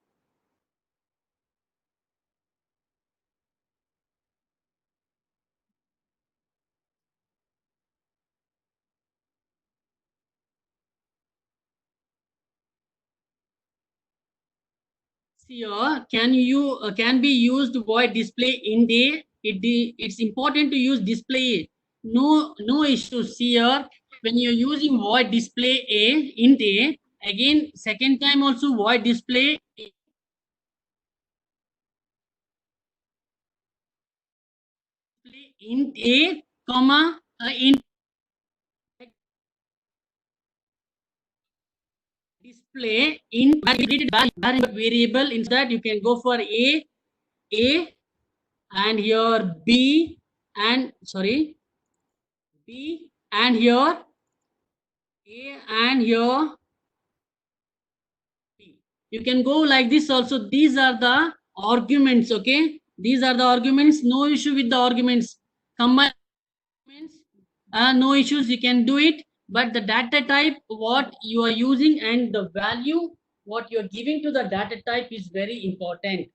[SPEAKER 2] Here, can be used void display int a. It's important to use display. No issues here. When you're using void display a int a, again second time also void display int a comma int display int variable. Instead you can go for a and here b and sorry b and here a and here b. You can go like this also. These are the arguments. Okay, these are the arguments. No issue with the arguments. Combine arguments, no issues. You can do it. But the data type what you are using and the value what you are giving to the data type is very important.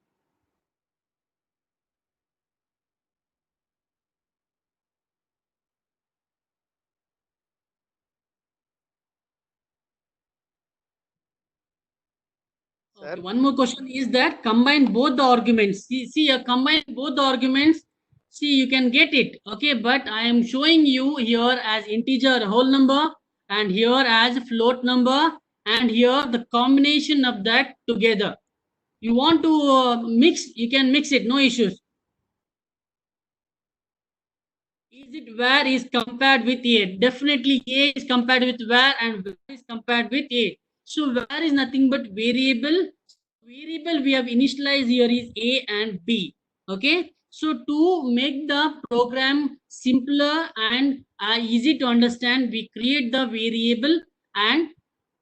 [SPEAKER 6] Sir?
[SPEAKER 2] Okay, one more question is that combine both the arguments. See, combine both the arguments. See, you can get it. Okay, but I am showing you here as integer whole number and here as float number and here the combination of that together. You want to mix, you can mix it, no issues. Is it where is compared with a? Definitely a is compared with where and where is compared with a. So where is nothing but variable. Variable we have initialized here is a and b. Okay. So to make the program simpler and easy to understand, we create the variable and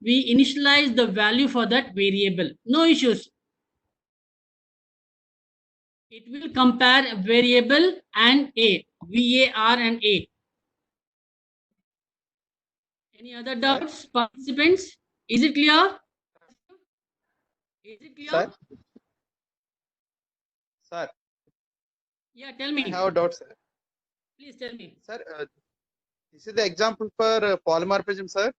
[SPEAKER 2] we initialize the value for that variable. No issues. It will compare variable and a, var and a. Any other doubts, participants? Is it clear? Is it clear?
[SPEAKER 6] Sir? Sir,
[SPEAKER 2] Yeah, tell
[SPEAKER 6] I
[SPEAKER 2] me.
[SPEAKER 6] have a doubt, sir.
[SPEAKER 2] Please tell me.
[SPEAKER 6] Sir, this is the example for polymorphism, sir.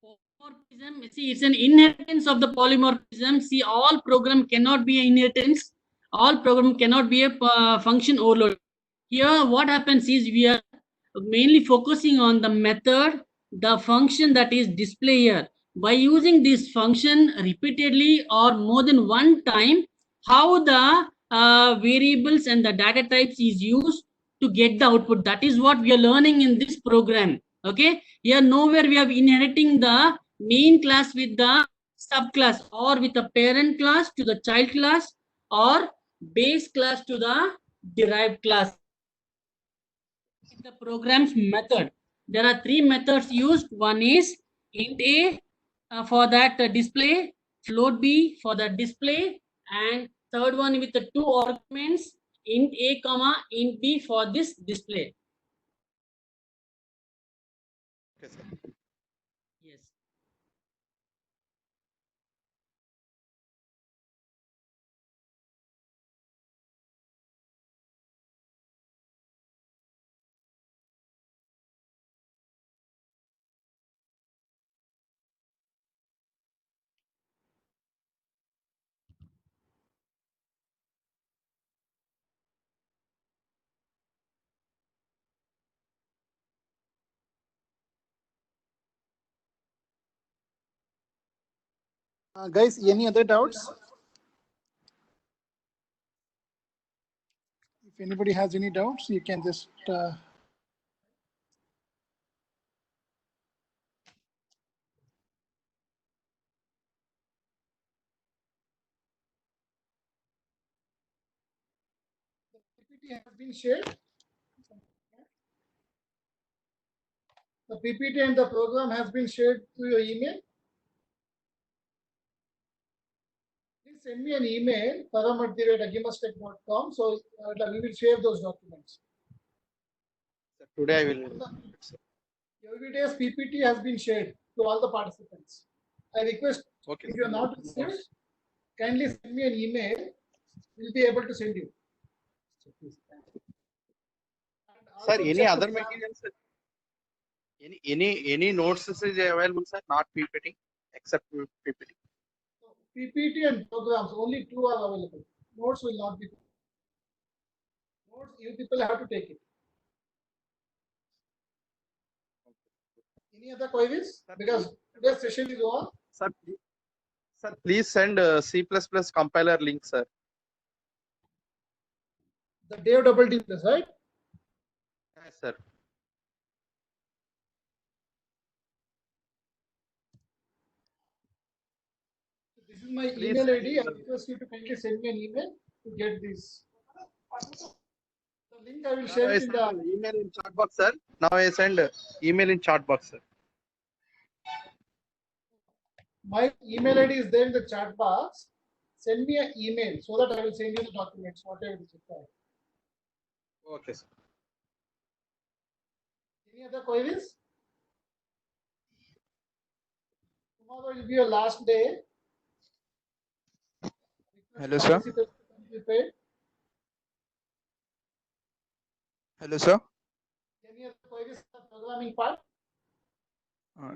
[SPEAKER 2] Polymorphism, see, it's an inheritance of the polymorphism. See, all program cannot be an inheritance. All program cannot be a function overload. Here, what happens is we are mainly focusing on the method, the function that is display here. By using this function repeatedly or more than one time, how the variables and the data types is used to get the output. That is what we are learning in this program. Okay, here nowhere we are inheriting the main class with the subclass or with the parent class to the child class or base class to the derived class. The program's method. There are three methods used. One is int a for that display, float b for the display, and third one with the two arguments int a comma int b for this display.
[SPEAKER 6] Okay, sir.
[SPEAKER 2] Yes.
[SPEAKER 1] Guys, any other doubts? If anybody has any doubts, you can just the PPT has been shared. The PPT and the program has been shared to your email. Please send me an email, param@agimastech.com. So we will share those documents.
[SPEAKER 6] Sir, today I will. Sir.
[SPEAKER 1] Every day's PPT has been shared to all the participants. I request,
[SPEAKER 6] Okay.
[SPEAKER 1] if you are not received, kindly send me an email. We'll be able to send you. And
[SPEAKER 6] Sir,
[SPEAKER 1] also
[SPEAKER 6] any
[SPEAKER 1] check the
[SPEAKER 6] other
[SPEAKER 1] plan.
[SPEAKER 6] materials? Any notes is available, sir? Not PPT, except PPT.
[SPEAKER 1] So, PPT and programs, only two are available. Notes will not be. Notes, you people have to take it. Any other queries? Because today's session is over.
[SPEAKER 6] Sir, please send C++ compiler link, sir.
[SPEAKER 1] The Dev double D plus, right?
[SPEAKER 6] Yes, sir.
[SPEAKER 1] This is my
[SPEAKER 6] Please
[SPEAKER 1] email
[SPEAKER 6] send,
[SPEAKER 1] ID. I
[SPEAKER 6] sir.
[SPEAKER 1] request you to kindly send me an email to get this. The link I will
[SPEAKER 6] Now
[SPEAKER 1] share
[SPEAKER 6] I
[SPEAKER 1] it in
[SPEAKER 6] send
[SPEAKER 1] the.
[SPEAKER 6] email in chat box, sir. Now I send email in chat box, sir.
[SPEAKER 1] My email ID is there in the chat box. Send me an email so that I will send you the documents, whatever is required.
[SPEAKER 6] Okay, sir.
[SPEAKER 1] Any other queries? Tomorrow will be your last day.
[SPEAKER 4] Hello, sir.
[SPEAKER 1] Participants to come prepared.
[SPEAKER 4] Hello, sir.
[SPEAKER 1] Any other queries on the programming part?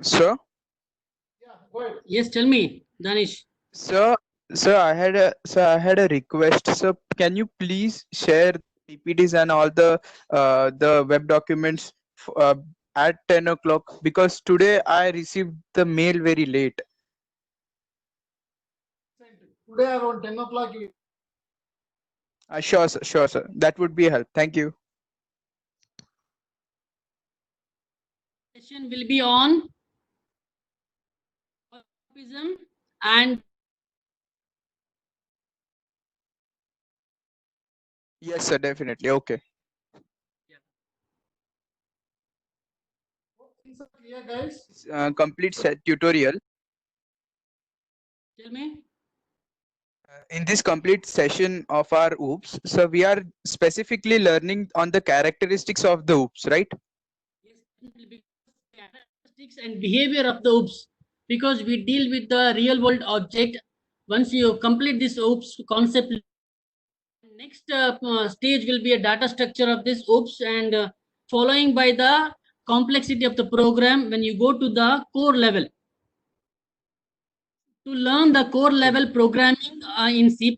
[SPEAKER 4] Sir.
[SPEAKER 1] Yeah, go ahead.
[SPEAKER 2] Yes, tell me, Danish.
[SPEAKER 4] Sir, I had a request. Sir, can you please share PPTs and all the web documents at 10 o'clock? Because today I received the mail very late.
[SPEAKER 1] Today around 10 o'clock.
[SPEAKER 4] Sure, sir. That would be a help. Thank you.
[SPEAKER 2] Session will be on polymorphism and
[SPEAKER 4] Yes, sir. Definitely. Okay.
[SPEAKER 1] Things are clear, guys.
[SPEAKER 4] Complete set tutorial.
[SPEAKER 2] tell me.
[SPEAKER 4] In this complete session of our OOPS, so we are specifically learning on the characteristics of the OOPS, right?
[SPEAKER 2] Yes, definitely, because characteristics and behavior of the OOPS, because we deal with the real world object. Once you complete this OOPS concept, next stage will be a data structure of this OOPS, and following by the complexity of the program when you go to the core level. To learn the core level programming in C++,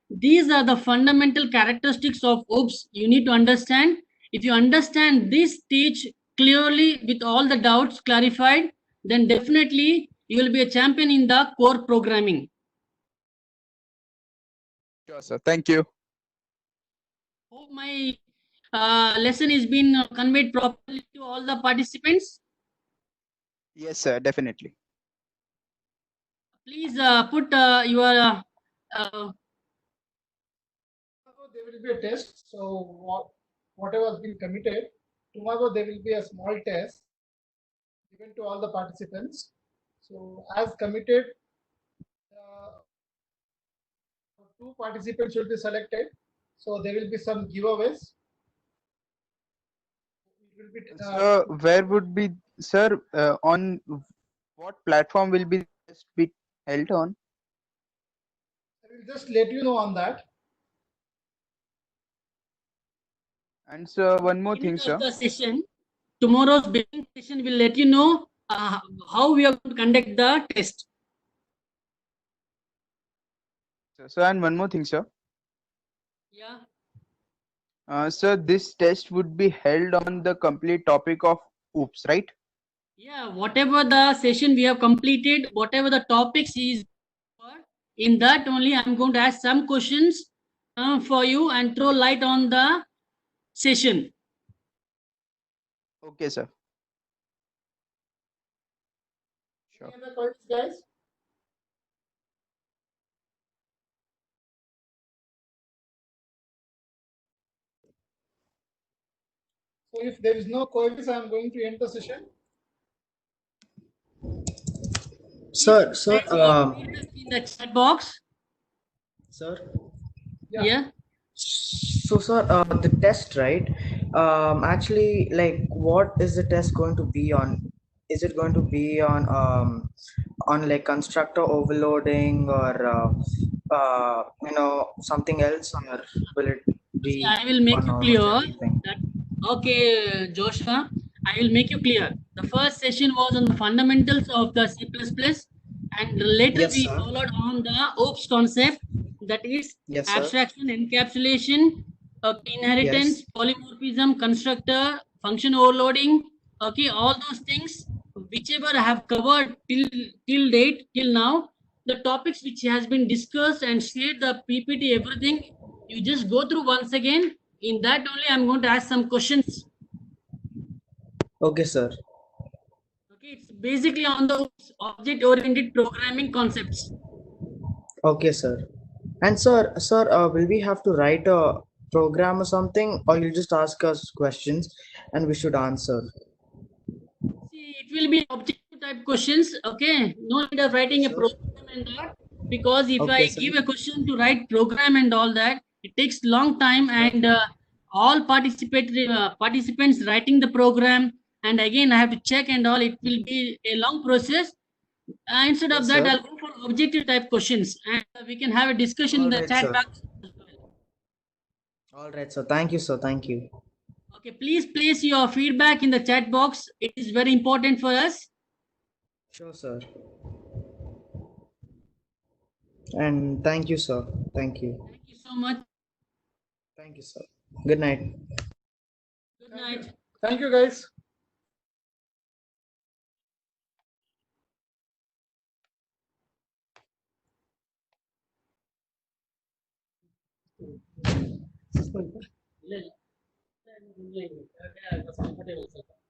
[SPEAKER 2] these are the fundamental characteristics of OOPS you need to understand. If you understand this stage clearly with all the doubts clarified, then definitely you will be a champion in the core programming.
[SPEAKER 4] Sure, sir. Thank you.
[SPEAKER 2] Hope my lesson is been conveyed properly to all the participants.
[SPEAKER 4] Yes, sir. Definitely.
[SPEAKER 2] Please put your
[SPEAKER 1] There will be a test. So whatever has been committed, tomorrow there will be a small test given to all the participants. So as committed, 2 participants will be selected. So there will be some giveaways. It will be,
[SPEAKER 4] So where would be, sir, on what platform will be test be held on?
[SPEAKER 1] I will just let you know on that.
[SPEAKER 4] And so one more thing,
[SPEAKER 2] beginning of
[SPEAKER 4] sir.
[SPEAKER 2] the session, tomorrow's beginning session will let you know how we are going to conduct the test.
[SPEAKER 4] So and one more thing, sir.
[SPEAKER 2] Yeah.
[SPEAKER 4] Sir, this test would be held on the complete topic of OOPS, right?
[SPEAKER 2] Yeah, whatever the session we have completed, whatever the topics is, in that only I'm going to ask some questions for you and throw light on the session.
[SPEAKER 4] Okay, sir. Sure.
[SPEAKER 1] Any other questions, guys? So if there is no queries, I am going to end the session.
[SPEAKER 7] Sir,
[SPEAKER 2] In the chat box.
[SPEAKER 7] sir.
[SPEAKER 2] Yeah.
[SPEAKER 7] So, sir, the test, right?
[SPEAKER 8] Actually, like, what is the test going to be on? Is it going to be on like constructor overloading or something else, or will it
[SPEAKER 2] See,
[SPEAKER 8] be
[SPEAKER 2] I will make
[SPEAKER 8] on
[SPEAKER 2] you
[SPEAKER 8] almost
[SPEAKER 2] clear
[SPEAKER 8] everything?
[SPEAKER 2] that, okay, Joshua, I will make you clear. The first session was on the fundamentals of the C++, and later
[SPEAKER 8] Yes,
[SPEAKER 2] we
[SPEAKER 8] sir.
[SPEAKER 2] followed on the OPS concept, that is
[SPEAKER 8] Yes, sir.
[SPEAKER 2] abstraction, encapsulation, inheritance,
[SPEAKER 8] Yes.
[SPEAKER 2] polymorphism, constructor, function overloading, okay, all those things, whichever I have covered till date, till now, the topics which has been discussed and shared, the PPT, everything, you just go through once again. In that only I'm going to ask some questions.
[SPEAKER 8] Okay, sir.
[SPEAKER 2] Okay, it's basically on the object oriented programming concepts.
[SPEAKER 8] Okay, sir. And sir, will we have to write a program or something, or you'll just ask us questions and we should answer?
[SPEAKER 2] See, it will be objective type questions. Okay, no need of writing a
[SPEAKER 8] Sir.
[SPEAKER 2] program and that, because if
[SPEAKER 8] Okay,
[SPEAKER 2] I
[SPEAKER 8] sir.
[SPEAKER 2] give a question to write program and all that, it takes long time,
[SPEAKER 8] Sir.
[SPEAKER 2] and all participants writing the program, and again I have to check and all. It will be a long process. Instead of
[SPEAKER 8] Yes,
[SPEAKER 2] that,
[SPEAKER 8] sir.
[SPEAKER 2] I'll go for objective type questions, and we can have a discussion in
[SPEAKER 8] All
[SPEAKER 2] the
[SPEAKER 8] right,
[SPEAKER 2] chat
[SPEAKER 8] sir.
[SPEAKER 2] box.
[SPEAKER 8] All right, sir. Thank you, sir. Thank you.
[SPEAKER 2] Okay, please place your feedback in the chat box. It is very important for us.
[SPEAKER 8] Sure, sir. And thank you, sir. Thank you.
[SPEAKER 2] Thank you so much.
[SPEAKER 8] Thank you, sir. Good night.
[SPEAKER 2] Good night.
[SPEAKER 1] Thank you, guys.
[SPEAKER 2] ಇಲ್ಲ, ಇಲ್ಲ.